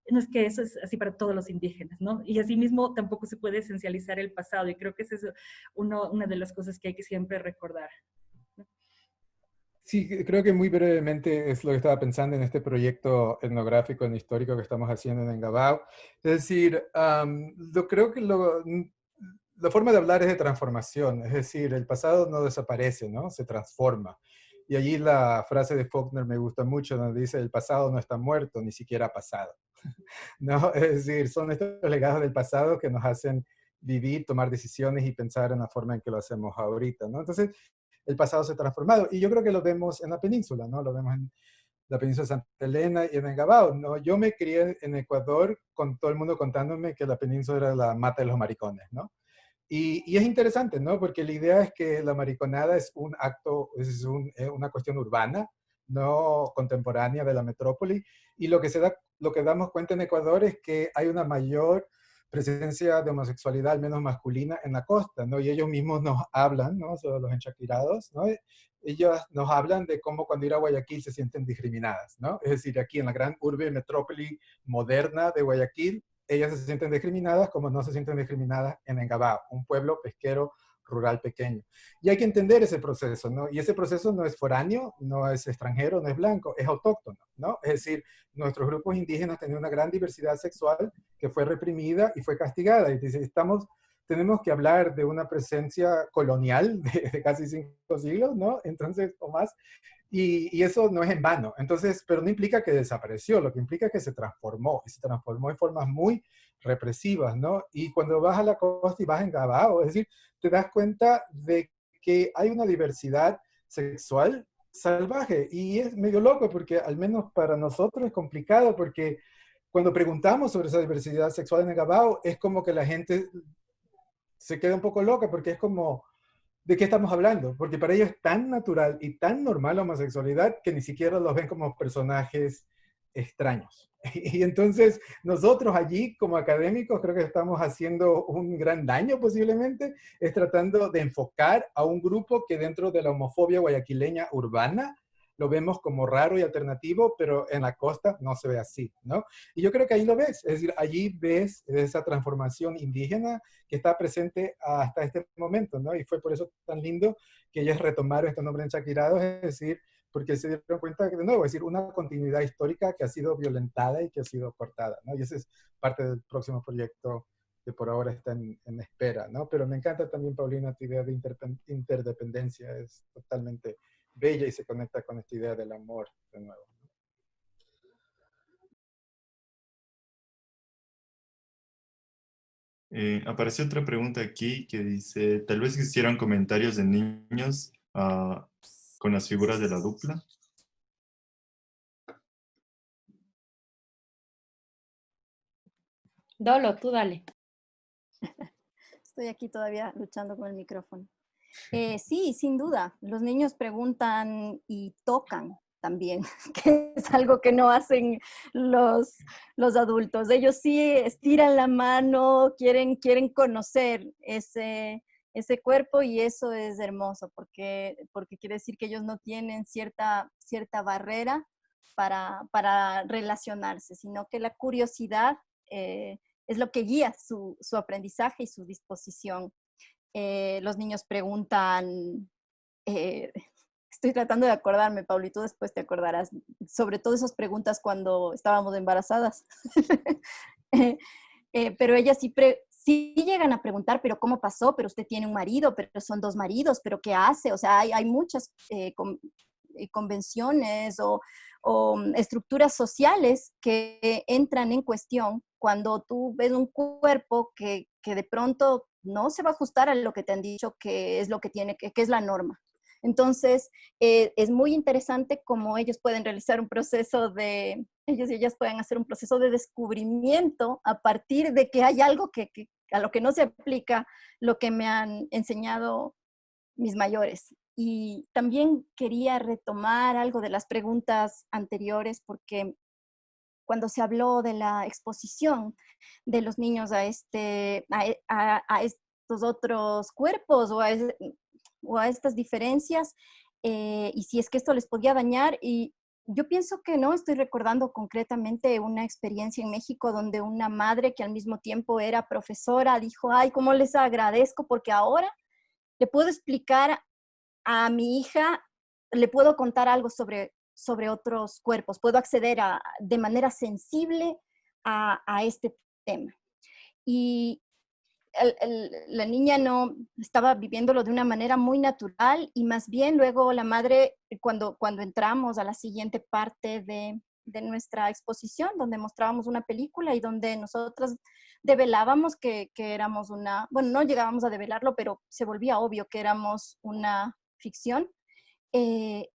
no es que eso es así para todos los indígenas, ¿no? Y asimismo tampoco se puede esencializar el pasado y creo que esa es una de las cosas que hay que siempre recordar. Sí, creo que muy brevemente es lo que estaba pensando en este proyecto etnográfico, histórico que estamos haciendo en Engabao. Es decir, creo que la forma de hablar es de transformación, es decir, el pasado no desaparece, ¿no? Se transforma. Y allí la frase de Faulkner me gusta mucho, donde dice, el pasado no está muerto, ni siquiera ha pasado. ¿No? Es decir, son estos legados del pasado que nos hacen vivir, tomar decisiones y pensar en la forma en que lo hacemos ahorita, ¿no? Entonces, el pasado se ha transformado. Y yo creo que lo vemos en la península, ¿no? Lo vemos en la península de Santa Elena y en Engabao, ¿no? Yo me crié en Ecuador con todo el mundo contándome que la península era la mata de los maricones, ¿no? Y es interesante, ¿no? Porque la idea es que la mariconada es un acto, una cuestión urbana, no contemporánea de la metrópoli. Y lo que damos cuenta en Ecuador es que hay una mayor presencia de homosexualidad, al menos masculina, en la costa, ¿no? Y ellos mismos nos hablan, ¿no? Sobre los enchaquirados, ¿no? Ellos nos hablan de cómo cuando ir a Guayaquil se sienten discriminadas, ¿no? Es decir, aquí en la gran urbe metrópoli moderna de Guayaquil, ellas se sienten discriminadas como no se sienten discriminadas en Engabao, un pueblo pesquero rural pequeño. Y hay que entender ese proceso, ¿no? Y ese proceso no es foráneo, no es extranjero, no es blanco, es autóctono, ¿no? Es decir, nuestros grupos indígenas tenían una gran diversidad sexual que fue reprimida y fue castigada. Y dice, tenemos que hablar de una presencia colonial de casi 5 siglos, ¿no? Entonces, o más. Y eso no es en vano. Entonces, pero no implica que desapareció, lo que implica es que se transformó, y se transformó en formas muy represivas, ¿no? Y cuando vas a la costa y vas en Gabao, es decir, te das cuenta de que hay una diversidad sexual salvaje, y es medio loco porque al menos para nosotros es complicado, porque cuando preguntamos sobre esa diversidad sexual en el Gabao, es como que la gente se queda un poco loca, porque es como, ¿de qué estamos hablando? Porque para ellos es tan natural y tan normal la homosexualidad que ni siquiera los ven como personajes extraños. Y entonces nosotros allí como académicos creo que estamos haciendo un gran daño posiblemente, es tratando de enfocar a un grupo que dentro de la homofobia guayaquileña urbana lo vemos como raro y alternativo, pero en la costa no se ve así, ¿no? Y yo creo que ahí lo ves, es decir, allí ves esa transformación indígena que está presente hasta este momento, ¿no? Y fue por eso tan lindo que ellos retomaron este nombre en Chaquirados, es decir, porque se dieron cuenta que, de nuevo, es decir, una continuidad histórica que ha sido violentada y que ha sido cortada, ¿no? Y ese es parte del próximo proyecto que por ahora está en espera, ¿no? Pero me encanta también, Paulina, tu idea de interdependencia, es totalmente bella y se conecta con esta idea del amor de nuevo. Apareció otra pregunta aquí que dice, tal vez hicieron comentarios de niños con las figuras de la dupla. Dolo, tú dale. Estoy aquí todavía luchando con el micrófono. Sí, sin duda. Los niños preguntan y tocan también, que es algo que no hacen los adultos. Ellos sí estiran la mano, quieren conocer ese cuerpo, y eso es hermoso porque quiere decir que ellos no tienen cierta barrera para relacionarse, sino que la curiosidad es lo que guía su aprendizaje y su disposición. Los niños preguntan, estoy tratando de acordarme, Pauli, tú después te acordarás, sobre todo esas preguntas cuando estábamos embarazadas. Pero ellas sí llegan a preguntar, pero ¿cómo pasó? Pero usted tiene un marido, pero son 2 maridos, pero ¿qué hace? O sea, hay muchas convenciones o estructuras sociales que entran en cuestión cuando tú ves un cuerpo que de pronto no se va a ajustar a lo que te han dicho que es lo que tiene, que es la norma. Entonces, es muy interesante cómo ellos pueden realizar un proceso ellos y ellas pueden hacer un proceso de descubrimiento a partir de que hay algo a lo que no se aplica lo que me han enseñado mis mayores. Y también quería retomar algo de las preguntas anteriores, porque cuando se habló de la exposición de los niños a estos otros cuerpos o a estas diferencias, y si es que esto les podía dañar, y yo pienso que no. Estoy recordando concretamente una experiencia en México donde una madre que al mismo tiempo era profesora dijo, ay, cómo les agradezco, porque ahora le puedo explicar a mi hija, le puedo contar algo sobre otros cuerpos, puedo acceder de manera sensible a este tema. Y la niña no estaba viviéndolo de una manera muy natural, y más bien luego la madre, cuando entramos a la siguiente parte de nuestra exposición, donde mostrábamos una película y donde nosotras develábamos que éramos bueno, no llegábamos a develarlo, pero se volvía obvio que éramos una ficción,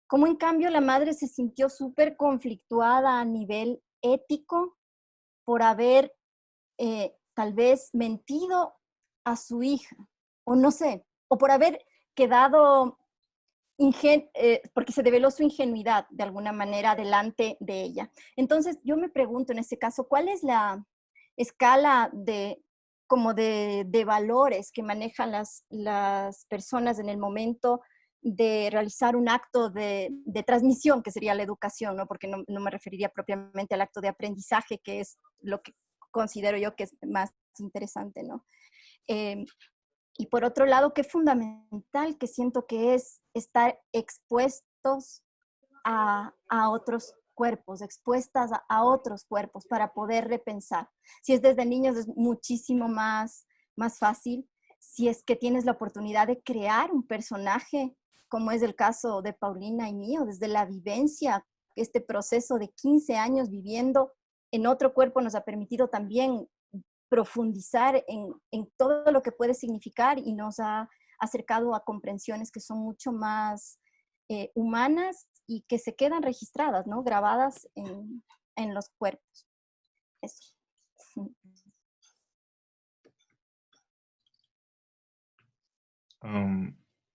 como en cambio la madre se sintió súper conflictuada a nivel ético por haber tal vez mentido a su hija, o no sé, o por haber quedado porque se develó su ingenuidad de alguna manera delante de ella. Entonces yo me pregunto en este caso, ¿cuál es la escala de como de valores que manejan las personas en el momento de realizar un acto de transmisión, que sería la educación, ¿no? Porque no me referiría propiamente al acto de aprendizaje, que es lo que considero yo que es más interesante, ¿no? Y por otro lado, qué fundamental que siento que es estar expuestos a otros cuerpos, expuestas a otros cuerpos para poder repensar. Si es desde niños es muchísimo más fácil. Si es que tienes la oportunidad de crear un personaje, como es el caso de Paulina y mío, desde la vivencia, este proceso de 15 años viviendo en otro cuerpo nos ha permitido también profundizar en todo lo que puede significar y nos ha acercado a comprensiones que son mucho más humanas y que se quedan registradas, ¿no? Grabadas en los cuerpos. Eso.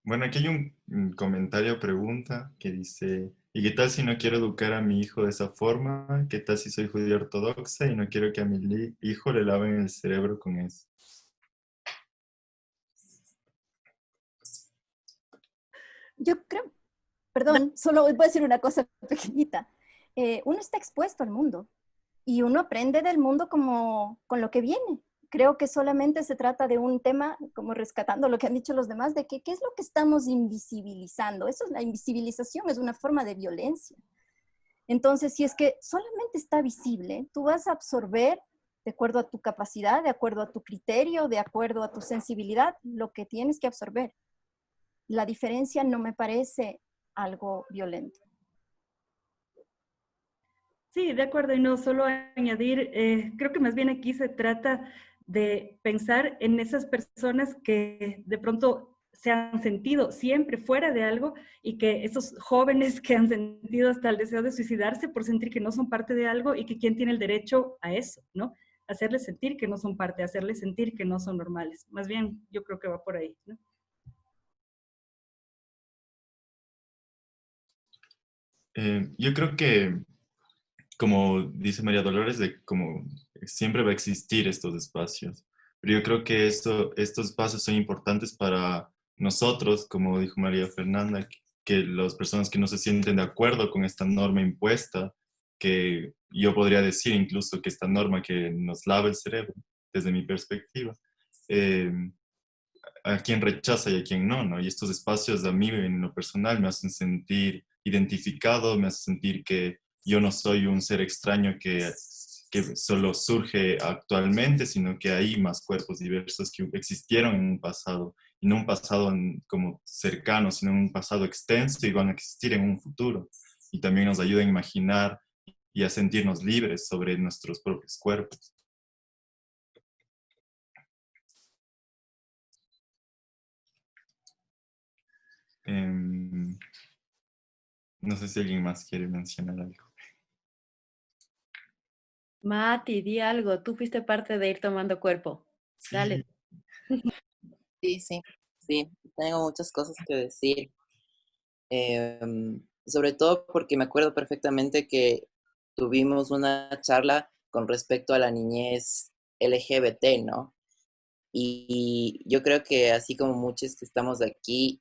Bueno, aquí hay un comentario o pregunta que dice, ¿y qué tal si no quiero educar a mi hijo de esa forma? ¿Qué tal si soy judía ortodoxa y no quiero que a mi hijo le laven el cerebro con eso? Yo creo, perdón, solo voy a decir una cosa pequeñita. Uno está expuesto al mundo y uno aprende del mundo como con lo que viene. Creo que solamente se trata de un tema, como rescatando lo que han dicho los demás, de que qué es lo que estamos invisibilizando. Eso es la invisibilización, es una forma de violencia. Entonces, si es que solamente está visible, tú vas a absorber de acuerdo a tu capacidad, de acuerdo a tu criterio, de acuerdo a tu sensibilidad, lo que tienes que absorber. La diferencia no me parece algo violento. Sí, de acuerdo, y no solo añadir, creo que más bien aquí se trata de pensar en esas personas que de pronto se han sentido siempre fuera de algo y que esos jóvenes que han sentido hasta el deseo de suicidarse por sentir que no son parte de algo y que quién tiene el derecho a eso, ¿no? Hacerles sentir que no son parte, hacerles sentir que no son normales. Más bien, yo creo que va por ahí, ¿no? Yo creo que, como dice María Dolores, de como siempre va a existir estos espacios, pero yo creo que estos espacios son importantes para nosotros, como dijo María Fernanda, que las personas que no se sienten de acuerdo con esta norma impuesta, que yo podría decir incluso que esta norma que nos lava el cerebro, desde mi perspectiva, eh, a quien rechaza y a quien no, ¿no? Y estos espacios a mí en lo personal me hacen sentir identificado, me hacen sentir que yo no soy un ser extraño que solo surge actualmente, sino que hay más cuerpos diversos que existieron en un pasado, y no un pasado como cercano, sino un pasado extenso y van a existir en un futuro. Y también nos ayuda a imaginar y a sentirnos libres sobre nuestros propios cuerpos. Em, no sé si alguien más quiere mencionar algo. Mati, di algo. Tú fuiste parte de ir tomando cuerpo. Sí. Dale. Sí, sí, sí, tengo muchas cosas que decir. Sobre todo porque me acuerdo perfectamente que tuvimos una charla con respecto a la niñez LGBT, ¿no? Y yo creo que así como muchos que estamos aquí,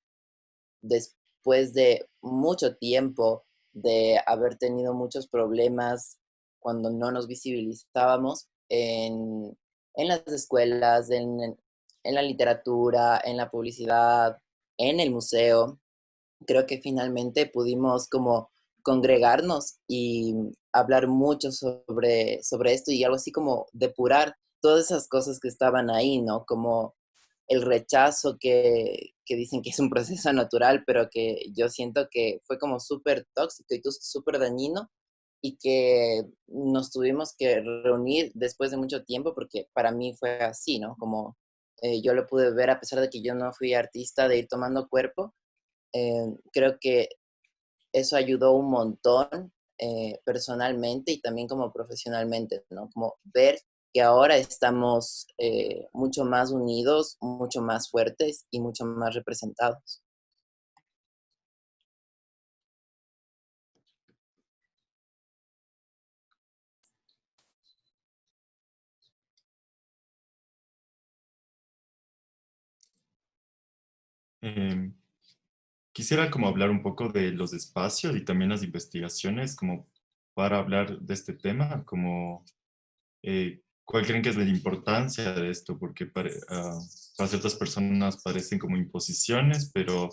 después de mucho tiempo de haber tenido muchos problemas cuando no nos visibilizábamos en las escuelas, en la literatura, en la publicidad, en el museo, creo que finalmente pudimos como congregarnos y hablar mucho sobre esto y algo así como depurar todas esas cosas que estaban ahí, ¿no? Como el rechazo que dicen que es un proceso natural, pero que yo siento que fue como súper tóxico y súper dañino y que nos tuvimos que reunir después de mucho tiempo porque para mí fue así, ¿no? Como yo lo pude ver a pesar de que yo no fui artista de ir tomando cuerpo, creo que eso ayudó un montón personalmente y también como profesionalmente, ¿no? Como ver que ahora estamos mucho más unidos, mucho más fuertes y mucho más representados. Em, Quisiera como hablar un poco de los espacios y también las investigaciones, como para hablar de este tema, como cuál creen que es la importancia de esto, porque para ciertas personas parecen como imposiciones, pero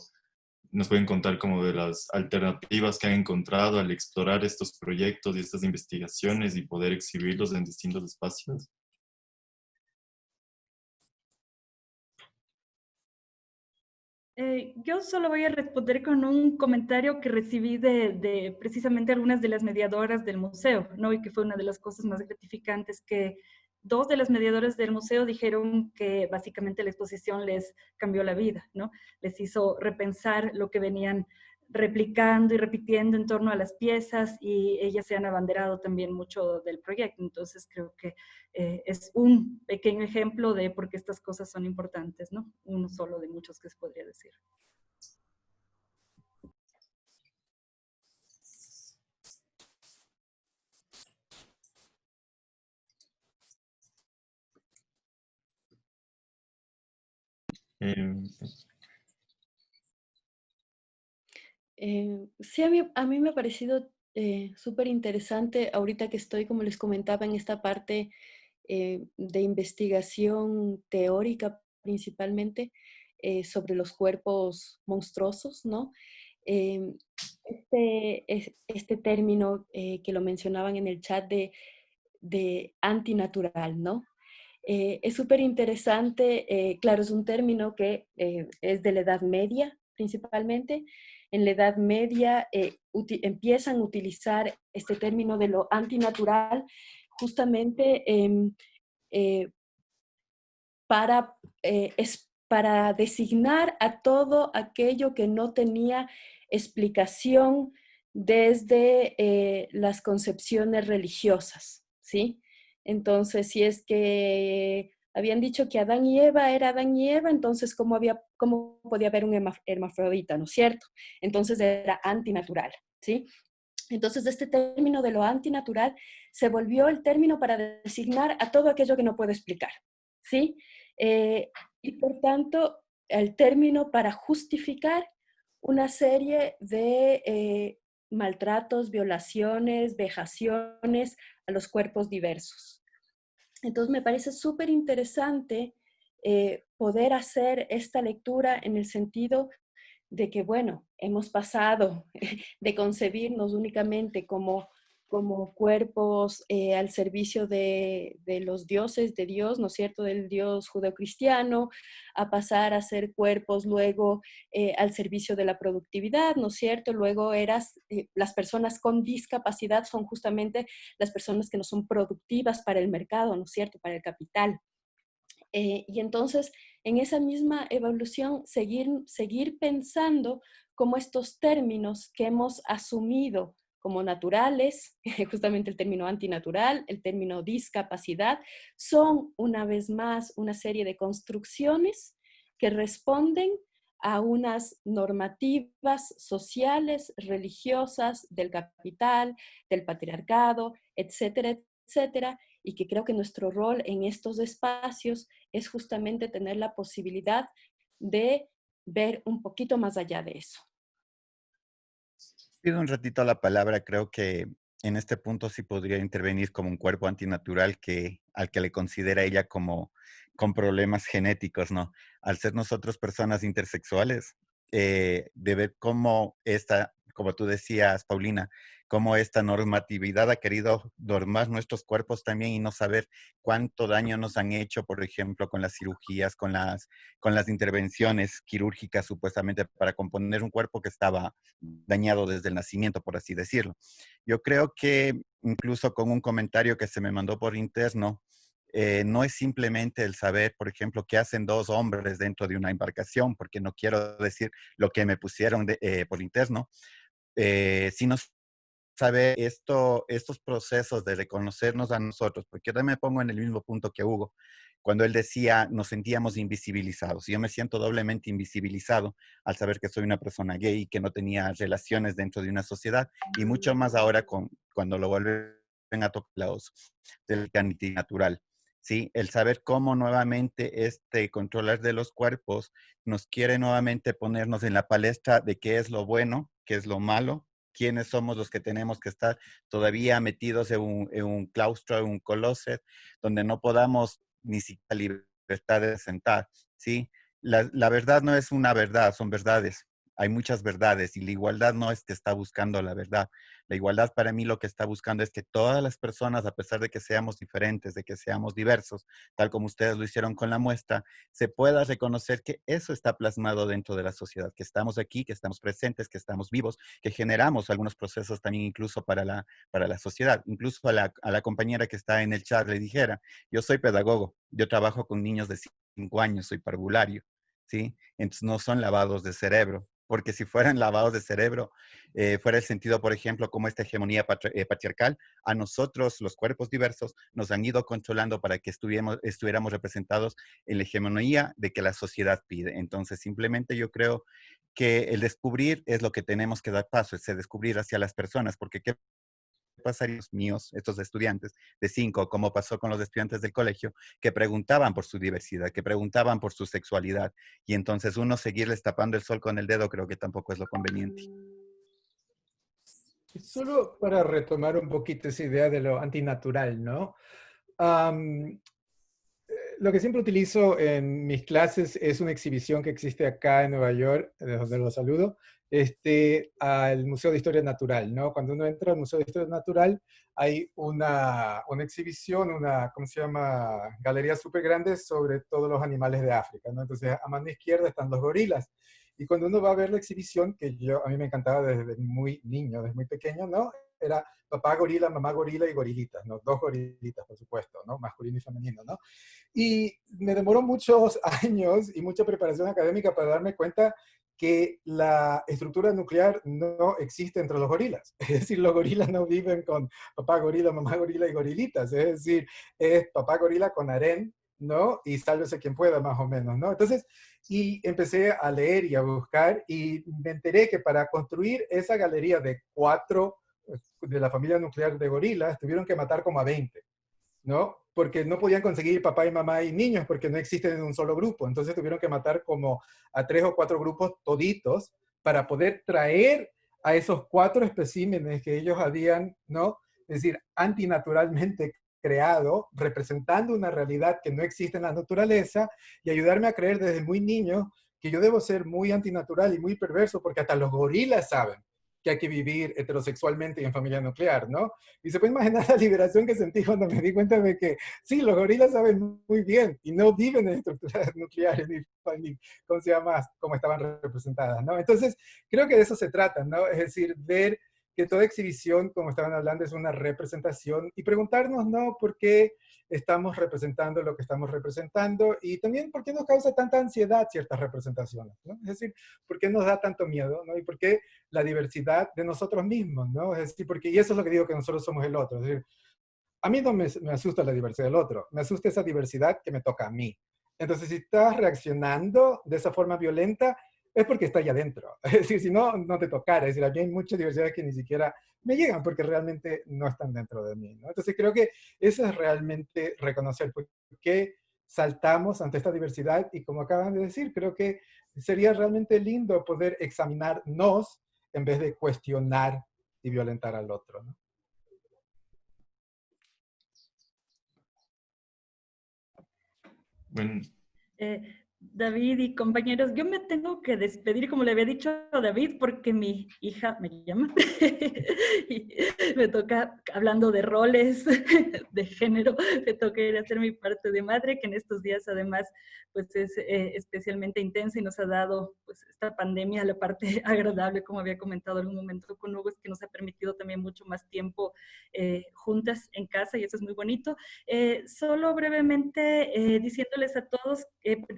nos pueden contar como de las alternativas que han encontrado al explorar estos proyectos y estas investigaciones y poder exhibirlos en distintos espacios. Yo solo voy a responder con un comentario que recibí de precisamente algunas de las mediadoras del museo, ¿no? Y que fue una de las cosas más gratificantes, que dos de las mediadoras del museo dijeron que básicamente la exposición les cambió la vida, ¿no? Les hizo repensar lo que venían replicando y repitiendo en torno a las piezas, y ellas se han abanderado también mucho del proyecto. Entonces creo que es un pequeño ejemplo de por qué estas cosas son importantes, ¿no? Uno solo de muchos que se podría decir. Em, Sí, a mí me ha parecido súper interesante ahorita que estoy, como les comentaba, en esta parte de investigación teórica principalmente sobre los cuerpos monstruosos, ¿no? Em, este término que lo mencionaban en el chat de antinatural, ¿no? Es súper interesante, claro, es un término que es de la Edad Media principalmente. En la Edad Media empiezan a utilizar este término de lo antinatural justamente eh, para designar a todo aquello que no tenía explicación desde las concepciones religiosas, ¿sí? Entonces, si es que habían dicho que Adán y Eva era Adán y Eva, entonces, ¿cómo podía haber un hermafrodita, no es cierto? Entonces era antinatural, ¿sí? Entonces, este término de lo antinatural se volvió el término para designar a todo aquello que no puedo explicar, ¿sí? Y por tanto, el término para justificar una serie de maltratos, violaciones, vejaciones a los cuerpos diversos. Entonces, me parece súper interesante poder hacer esta lectura en el sentido de que, bueno, hemos pasado de concebirnos únicamente como cuerpos al servicio de los dioses, de Dios, ¿no es cierto?, del Dios judeocristiano, a pasar a ser cuerpos luego al servicio de la productividad, ¿no es cierto? Luego las personas con discapacidad son justamente las personas que no son productivas para el mercado, ¿no es cierto?, para el capital. Y entonces, en esa misma evolución, seguir pensando cómo estos términos que hemos asumido como naturales, justamente el término antinatural, el término discapacidad, son una vez más una serie de construcciones que responden a unas normativas sociales, religiosas, del capital, del patriarcado, etcétera, etcétera, y que creo que nuestro rol en estos espacios es justamente tener la posibilidad de ver un poquito más allá de eso. Pido un ratito la palabra, creo que en este punto sí podría intervenir como un cuerpo antinatural al que le considera ella como con problemas genéticos, ¿no? Al ser nosotros personas intersexuales, de ver cómo como tú decías, Paulina, cómo esta normatividad ha querido normar nuestros cuerpos también y no saber cuánto daño nos han hecho, por ejemplo, con las cirugías, con las intervenciones quirúrgicas supuestamente para componer un cuerpo que estaba dañado desde el nacimiento, por así decirlo. Yo creo que incluso con un comentario que se me mandó por interno, no es simplemente el saber, por ejemplo, qué hacen dos hombres dentro de una embarcación, porque no quiero decir lo que me pusieron por interno, sino saber estos procesos de reconocernos a nosotros, porque yo me pongo en el mismo punto que Hugo, cuando él decía nos sentíamos invisibilizados. Yo me siento doblemente invisibilizado al saber que soy una persona gay y que no tenía relaciones dentro de una sociedad, y mucho más ahora cuando lo vuelven a tocar los del antinatural. ¿sí? El saber cómo nuevamente este controlar de los cuerpos nos quiere nuevamente ponernos en la palestra de qué es lo bueno, qué es lo malo, quiénes somos los que tenemos que estar todavía metidos en un claustro, en un closet, donde no podamos ni siquiera libertad de sentar, ¿sí? La verdad no es una verdad, son verdades. Hay muchas verdades y la igualdad no es que está buscando la verdad. La igualdad para mí lo que está buscando es que todas las personas, a pesar de que seamos diferentes, de que seamos diversos, tal como ustedes lo hicieron con la muestra, se pueda reconocer que eso está plasmado dentro de la sociedad, que estamos aquí, que estamos presentes, que estamos vivos, que generamos algunos procesos también incluso para la sociedad. Incluso a la compañera que está en el chat le dijera, yo soy pedagogo, yo trabajo con niños de 5 años, soy parvulario, ¿sí? Entonces no son lavados de cerebro, porque si fueran lavados de cerebro, fuera el sentido, por ejemplo, como esta hegemonía patriarcal, a nosotros, los cuerpos diversos, nos han ido controlando para que estuviéramos representados en la hegemonía de que la sociedad pide. Entonces, simplemente yo creo que el descubrir es lo que tenemos que dar paso, es descubrir hacia las personas, porque ¿qué pasaría los míos, estos estudiantes de 5, como pasó con los estudiantes del colegio, que preguntaban por su diversidad, que preguntaban por su sexualidad, y entonces uno seguirles tapando el sol con el dedo creo que tampoco es lo conveniente. Solo para retomar un poquito esa idea de lo antinatural, ¿no? Am, lo que siempre utilizo en mis clases es una exhibición que existe acá en Nueva York, de donde los saludo, al Museo de Historia Natural, ¿no? Cuando uno entra al Museo de Historia Natural, hay una exhibición, ¿cómo se llama? Galería súper grande sobre todos los animales de África, ¿no? Entonces, a mano izquierda están los gorilas. Y cuando uno va a ver la exhibición, que a mí me encantaba desde muy niño, desde muy pequeño, ¿no? Era papá gorila, mamá gorila y gorilitas, ¿no? 2 gorilitas, por supuesto, ¿no? Masculino y femenino, ¿no? Y me demoró muchos años y mucha preparación académica para darme cuenta que la estructura nuclear no existe entre los gorilas. Es decir, los gorilas no viven con papá gorila, mamá gorila y gorilitas. Es decir, es papá gorila con harén, ¿no? Y sálvese quien pueda, más o menos, ¿no? Entonces, y empecé a leer y a buscar y me enteré que para construir esa galería de 4 de la familia nuclear de gorilas, tuvieron que matar como a 20. ¿No? Porque no podían conseguir papá y mamá y niños porque no existen en un solo grupo. Entonces tuvieron que matar como a 3 o 4 grupos toditos para poder traer a esos 4 especímenes que ellos habían, ¿no? Es decir, antinaturalmente creado, representando una realidad que no existe en la naturaleza y ayudarme a creer desde muy niño que yo debo ser muy antinatural y muy perverso porque hasta los gorilas saben que hay que vivir heterosexualmente y en familia nuclear, ¿no? Y se puede imaginar la liberación que sentí cuando me di cuenta de que sí, los gorilas saben muy bien y no viven en estructuras nucleares ni ¿cómo se llama? Como estaban representadas, ¿no? Entonces, creo que de eso se trata, ¿no? Es decir, ver que toda exhibición, como estaban hablando, es una representación y preguntarnos, ¿no? ¿Por qué estamos representando lo que estamos representando? Y también, ¿por qué nos causa tanta ansiedad ciertas representaciones, ¿no? Es decir, ¿por qué nos da tanto miedo, ¿no? Y por qué la diversidad de nosotros mismos, ¿no? Es decir, porque, y eso es lo que digo, que nosotros somos el otro. Es decir, a mí no me asusta la diversidad del otro, me asusta esa diversidad que me toca a mí. Entonces, si estás reaccionando de esa forma violenta, es porque está allá adentro. Es decir, si no, no te tocara. Es decir, a mí hay muchas diversidades que ni siquiera me llegan porque realmente no están dentro de mí, ¿no? Entonces, creo que eso es realmente reconocer por qué saltamos ante esta diversidad y como acaban de decir, creo que sería realmente lindo poder examinarnos en vez de cuestionar y violentar al otro, ¿no? Bueno, David y compañeros, yo me tengo que despedir, como le había dicho a David, porque mi hija me llama y me toca, hablando de roles de género, me toca ir a hacer mi parte de madre, que en estos días además pues es especialmente intensa y nos ha dado pues esta pandemia la parte agradable, como había comentado en un momento con Hugo, es que nos ha permitido también mucho más tiempo juntas en casa y eso es muy bonito. Solo brevemente diciéndoles a todos,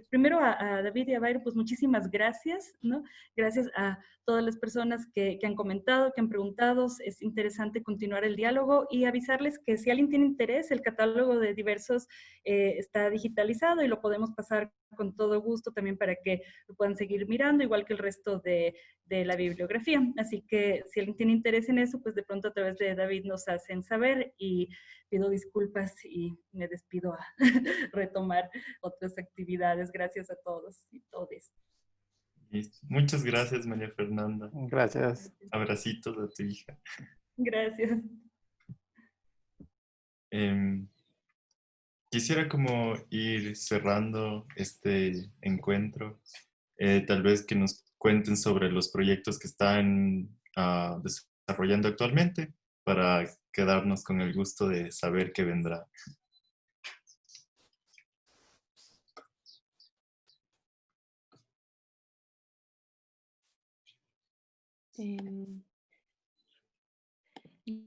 primero a David y a Bayro, pues muchísimas gracias, ¿no? Gracias a todas las personas que han comentado, que han preguntado. Es interesante continuar el diálogo y avisarles que si alguien tiene interés, el catálogo de diversos está digitalizado y lo podemos pasar con todo gusto también para que lo puedan seguir mirando, igual que el resto de la bibliografía. Así que si alguien tiene interés en eso, pues de pronto a través de David nos hacen saber, y pido disculpas y me despido a retomar otras actividades. Gracias a todos y todes. Listo. Muchas gracias, María Fernanda. Gracias. Abracitos a tu hija. Gracias. Quisiera como ir cerrando este encuentro. Tal vez que nos cuenten sobre los proyectos que están desarrollando actualmente para quedarnos con el gusto de saber qué vendrá.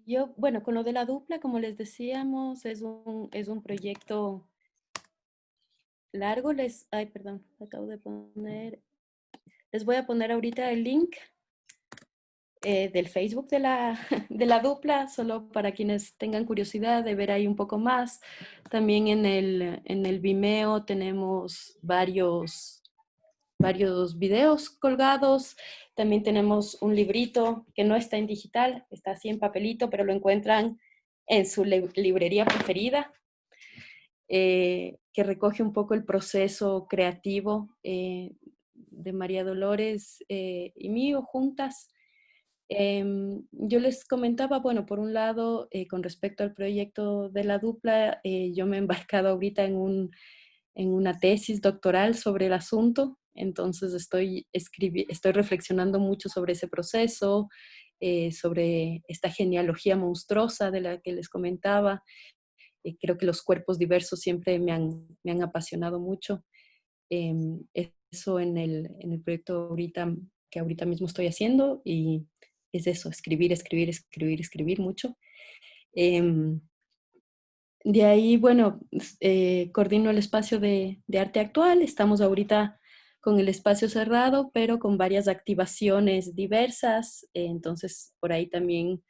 Yo, bueno, con lo de la dupla, como les decíamos, es un proyecto largo. Ay, perdón, acabo de poner, les voy a poner ahorita el link del Facebook de de la dupla, solo para quienes tengan curiosidad de ver ahí un poco más. También en el Vimeo tenemos varios videos colgados. También tenemos un librito que no está en digital, está así en papelito, pero lo encuentran en su librería preferida, que recoge un poco el proceso creativo de María Dolores y mío juntas. Yo les comentaba, bueno, por un lado, con respecto al proyecto de la dupla, yo me he embarcado ahorita en una tesis doctoral sobre el asunto. Entonces estoy reflexionando mucho sobre ese proceso, sobre esta genealogía monstruosa de la que les comentaba. Creo que los cuerpos diversos siempre me han apasionado mucho. Eso en el proyecto que ahorita mismo estoy haciendo, y es eso, escribir mucho. De ahí, bueno, coordino el espacio de arte actual. Estamos ahorita con el espacio cerrado, pero con varias activaciones diversas. Entonces, por ahí también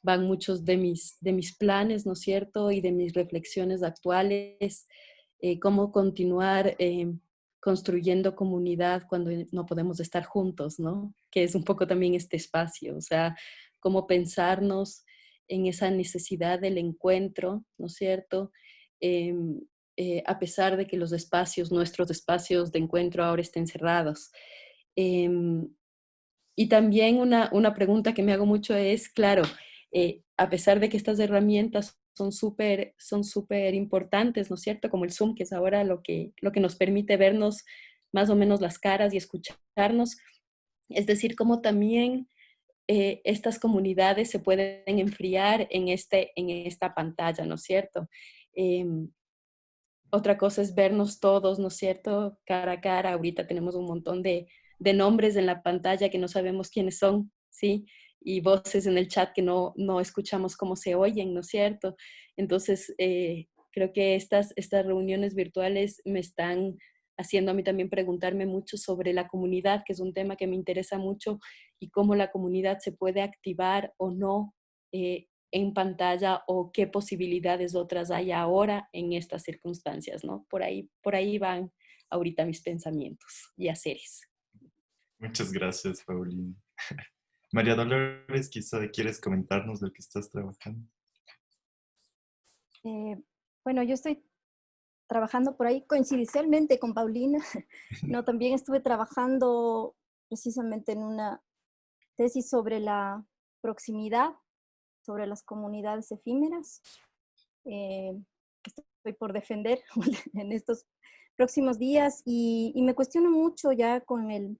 van muchos de mis planes, ¿no es cierto? Y de mis reflexiones actuales. Cómo continuar construyendo comunidad cuando no podemos estar juntos, ¿no? Que es un poco también este espacio. O sea, cómo pensarnos en esa necesidad del encuentro, ¿no es cierto? A pesar de que nuestros espacios de encuentro ahora estén cerrados. Y también una pregunta que me hago mucho es, claro, a pesar de que estas herramientas son súper importantes, ¿no es cierto? Como el Zoom, que es ahora lo que nos permite vernos más o menos las caras y escucharnos. Es decir, cómo también estas comunidades se pueden enfriar en esta pantalla, ¿no es cierto? Otra cosa es vernos todos, ¿no es cierto? Cara a cara. Ahorita tenemos un montón de nombres en la pantalla que no sabemos quiénes son, ¿sí? Y voces en el chat que no escuchamos cómo se oyen, ¿no es cierto? Entonces, creo que estas reuniones virtuales me están haciendo a mí también preguntarme mucho sobre la comunidad, que es un tema que me interesa mucho, y cómo la comunidad se puede activar o no en pantalla, o qué posibilidades otras hay ahora en estas circunstancias, ¿no? Por ahí van ahorita mis pensamientos y haceres. Muchas gracias, Paulina. María Dolores, quizá quieres comentarnos de lo que estás trabajando. Bueno, yo estoy trabajando por ahí coincidencialmente con Paulina. No, también estuve trabajando precisamente en una tesis sobre la proximidad, sobre las comunidades efímeras, que estoy por defender en estos próximos días, y me cuestiono mucho ya con el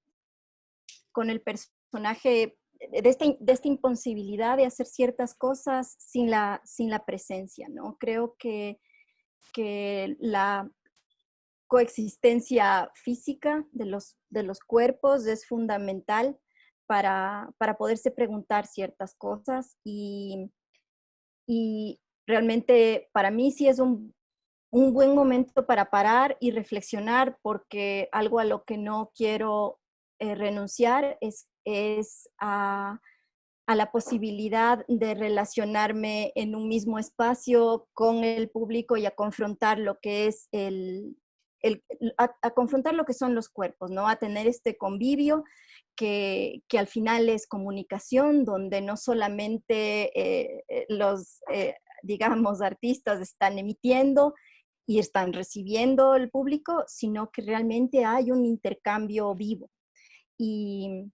personaje de esta imposibilidad de hacer ciertas cosas sin la presencia, ¿no? Creo que la coexistencia física de los cuerpos es fundamental para poderse preguntar ciertas cosas, y realmente para mí sí es un buen momento para parar y reflexionar, porque algo a lo que no quiero renunciar es a la posibilidad de relacionarme en un mismo espacio con el público y a confrontar lo que es a confrontar lo que son los cuerpos, ¿no? A tener este convivio que al final es comunicación, donde no solamente digamos, artistas están emitiendo y están recibiendo el público, sino que realmente hay un intercambio vivo. Y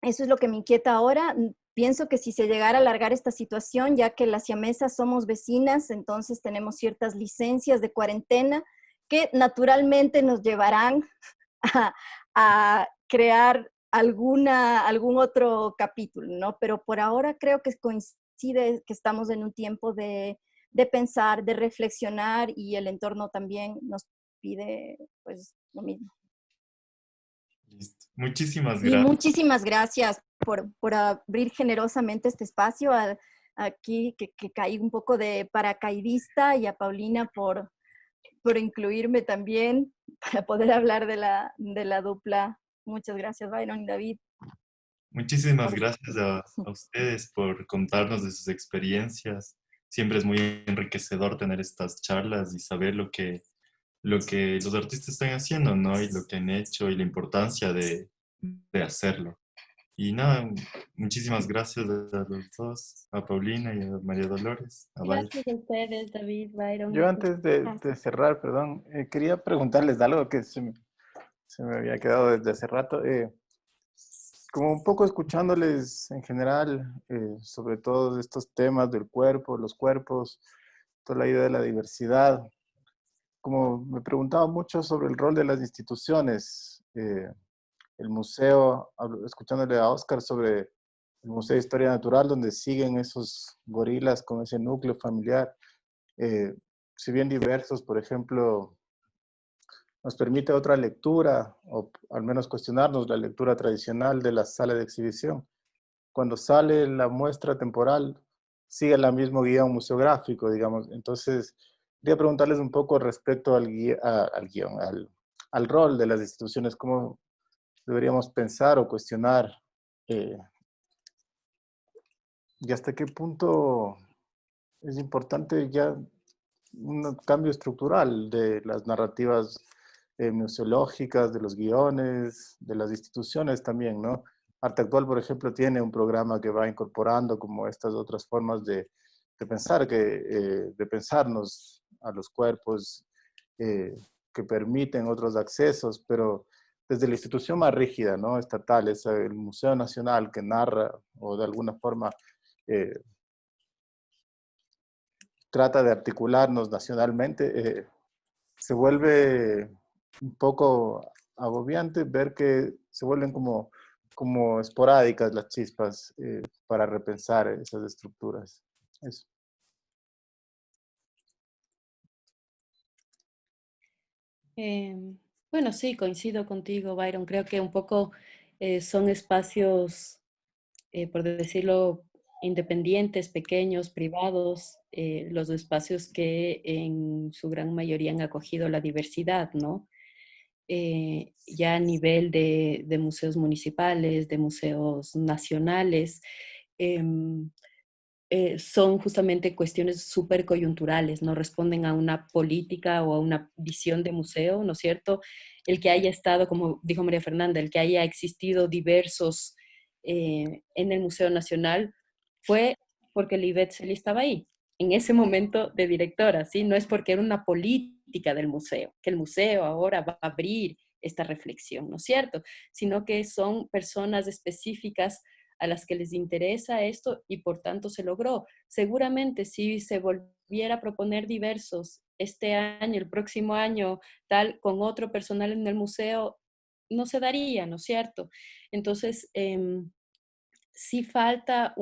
eso es lo que me inquieta ahora. Pienso que si se llegara a alargar esta situación, ya que las siamesas somos vecinas, entonces tenemos ciertas licencias de cuarentena que naturalmente nos llevarán a crear algún otro capítulo, ¿no? Pero por ahora creo que coincide que estamos en un tiempo de pensar, de reflexionar, y el entorno también nos pide pues lo mismo. Listo. Muchísimas Y gracias. muchísimas gracias por abrir generosamente este espacio aquí, que caí un poco de paracaidista, y a Paulina por incluirme también para poder hablar de la dupla. Muchas gracias, Byron y David. Muchísimas Por- gracias a ustedes por contarnos de sus experiencias. Siempre es muy enriquecedor tener estas charlas y saber lo que los artistas están haciendo, ¿no? Y lo que han hecho y la importancia de hacerlo. Y nada, muchísimas gracias a los dos, a Paulina y a María Dolores, a Val. Gracias a ustedes, David, Yo Byron. antes de cerrar, perdón, quería preguntarles algo que se me había quedado desde hace rato. Como un poco escuchándoles en general sobre todos estos temas del cuerpo, los cuerpos, toda la idea de la diversidad, como me preguntaba mucho sobre el rol de las instituciones, el museo, escuchándole a Oscar sobre el Museo de Historia Natural, donde siguen esos gorilas con ese núcleo familiar, eh, si bien diversos, por ejemplo, nos permite otra lectura, o al menos cuestionarnos la lectura tradicional de la sala de exhibición. Cuando sale la muestra temporal, sigue el mismo guión museográfico, digamos. Entonces, quería preguntarles un poco respecto al rol de las instituciones, cómo deberíamos pensar o cuestionar, eh, y hasta qué punto es importante ya un cambio estructural de las narrativas museológicas, de los guiones, de las instituciones también, ¿no? Arte Actual, por ejemplo, tiene un programa que va incorporando como estas otras formas de pensar, de pensarnos a los cuerpos, que permiten otros accesos, pero desde la institución más rígida, ¿no? Estatal, es el Museo Nacional que narra o de alguna forma trata de articularnos nacionalmente, se vuelve un poco agobiante ver que se vuelven como esporádicas las chispas para repensar esas estructuras. Eso. Bueno, sí, coincido contigo, Byron. Creo que un poco son espacios, por decirlo, independientes, pequeños, privados, los espacios que en su gran mayoría han acogido la diversidad, ¿no? Ya a nivel de museos municipales, de museos nacionales, em, son justamente cuestiones súper coyunturales, no responden a una política o a una visión de museo, ¿no es cierto? El que haya estado, como dijo María Fernanda, el que haya existido diversos en el Museo Nacional fue porque Lisbeth Celi estaba ahí, en ese momento de directora, ¿sí? No es porque era una política del museo, que el museo ahora va a abrir esta reflexión, ¿no es cierto? Sino que son personas específicas a las que les interesa esto y por tanto se logró. Seguramente si se volviera a proponer diversos este año, el próximo año, tal, con otro personal en el museo, no se daría, ¿no es cierto? Entonces, sí falta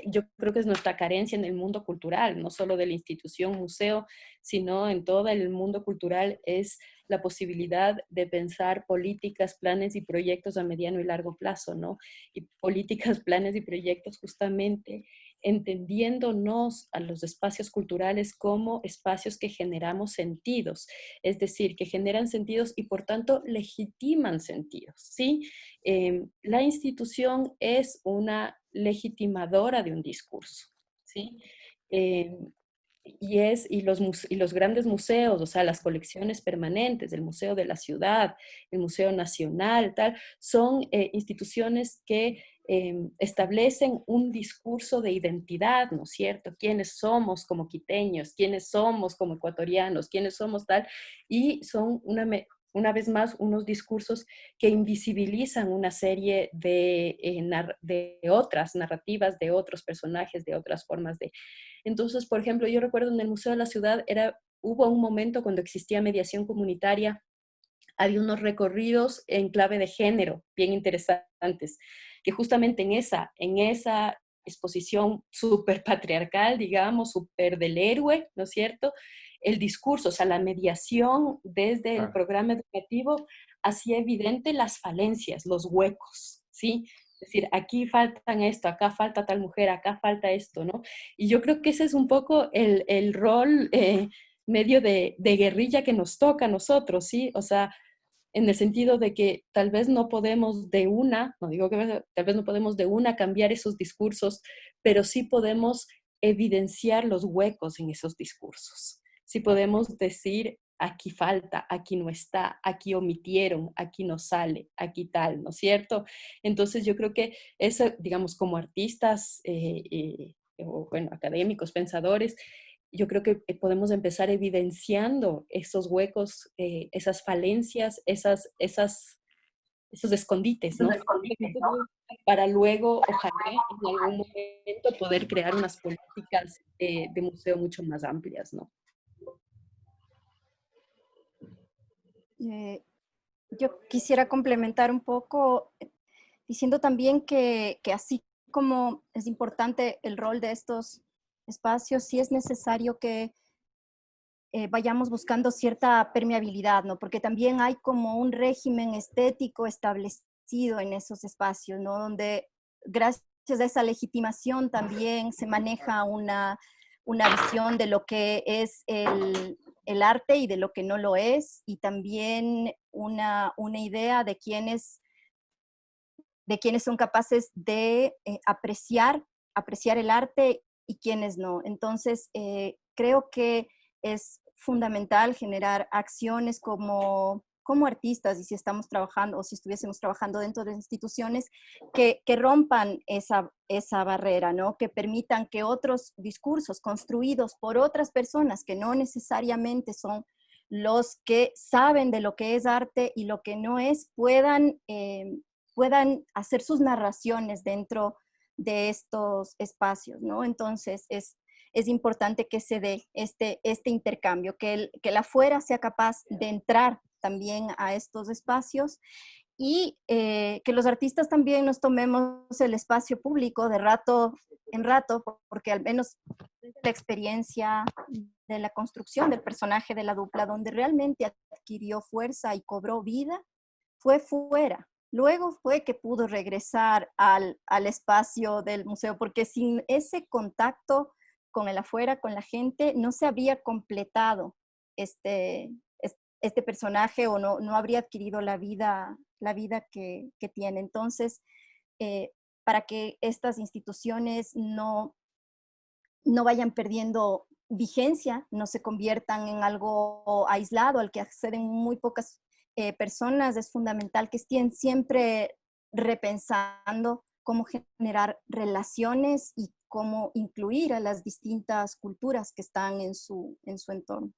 yo creo que es nuestra carencia en el mundo cultural, no solo de la institución museo, sino en todo el mundo cultural, es la posibilidad de pensar políticas, planes y proyectos a mediano y largo plazo, ¿no? Y políticas, planes y proyectos justamente entendiéndonos a los espacios culturales como espacios que generamos sentidos, es decir, que generan sentidos y por tanto legitiman sentidos, ¿sí? La institución es una legitimadora de un discurso, ¿sí? y los grandes museos, o sea, las colecciones permanentes, el Museo de la Ciudad, el Museo Nacional, tal, son instituciones que establecen un discurso de identidad, ¿no es cierto? ¿Quiénes somos como quiteños? ¿Quiénes somos como ecuatorianos? ¿Quiénes somos tal? Y son una vez más unos discursos que invisibilizan una serie de otras narrativas, de otros personajes, de otras formas de... Entonces, por ejemplo, yo recuerdo en el Museo de la Ciudad, hubo un momento cuando existía mediación comunitaria, había unos recorridos en clave de género bien interesantes, que justamente en esa exposición súper patriarcal, digamos, súper del héroe, ¿no es cierto? El discurso, o sea, la mediación desde el programa educativo hacía evidente las falencias, los huecos, ¿sí? Es decir, aquí faltan esto, acá falta tal mujer, acá falta esto, ¿no? Y yo creo que ese es un poco el rol medio de guerrilla que nos toca a nosotros, ¿sí? O sea, en el sentido de que tal vez no podemos de una, no digo que tal vez no podemos de una cambiar esos discursos, pero sí podemos evidenciar los huecos en esos discursos. Sí podemos decir, aquí falta, aquí no está, aquí omitieron, aquí no sale, aquí tal, ¿no es cierto? Entonces yo creo que eso, digamos, como artistas o, bueno, académicos, pensadores, yo creo que podemos empezar evidenciando esos huecos, esas falencias, esos escondites, ¿no? Para luego, ojalá, en algún momento poder crear unas políticas de museo mucho más amplias, ¿no? Yo quisiera complementar un poco diciendo también que así como es importante el rol de estos espacios, sí es necesario que vayamos buscando cierta permeabilidad, ¿no? Porque también hay como un régimen estético establecido en esos espacios, ¿no? Donde gracias a esa legitimación también se maneja una visión de lo que es el arte y de lo que no lo es, y también una idea de quiénes son capaces de apreciar el arte y quiénes no. Entonces, creo que es fundamental generar acciones como artistas, y si estamos trabajando o si estuviésemos trabajando dentro de instituciones que rompan esa barrera, ¿no? Que permitan que otros discursos construidos por otras personas que no necesariamente son los que saben de lo que es arte y lo que no es, puedan hacer sus narraciones dentro de estos espacios, ¿no? Entonces, es importante que se dé este intercambio, que el afuera sea capaz de entrar también a estos espacios, y que los artistas también nos tomemos el espacio público de rato en rato, porque al menos la experiencia de la construcción del personaje de la dupla, donde realmente adquirió fuerza y cobró vida, fue fuera. Luego fue que pudo regresar al espacio del museo, porque sin ese contacto con el afuera, con la gente, no se habría completado este personaje, o no habría adquirido la vida que tiene. Entonces, para que estas instituciones no vayan perdiendo vigencia, no se conviertan en algo aislado al que acceden muy pocas personas, es fundamental que estén siempre repensando cómo generar relaciones y cómo incluir a las distintas culturas que están en su entorno.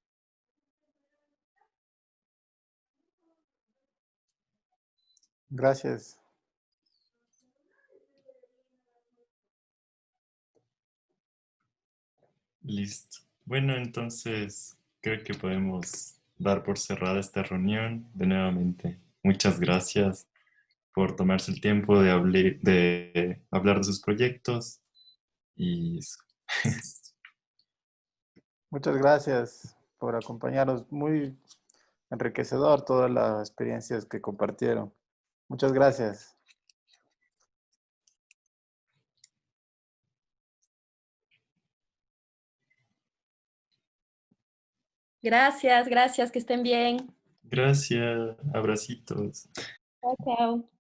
Gracias. Listo. Bueno, entonces creo que podemos dar por cerrada esta reunión. De nuevamente, muchas gracias por tomarse el tiempo de hablar de sus proyectos y eso. Muchas gracias por acompañarnos. Muy enriquecedor todas las experiencias que compartieron. Muchas gracias. Gracias, que estén bien. Gracias, abracitos. Chao, chao.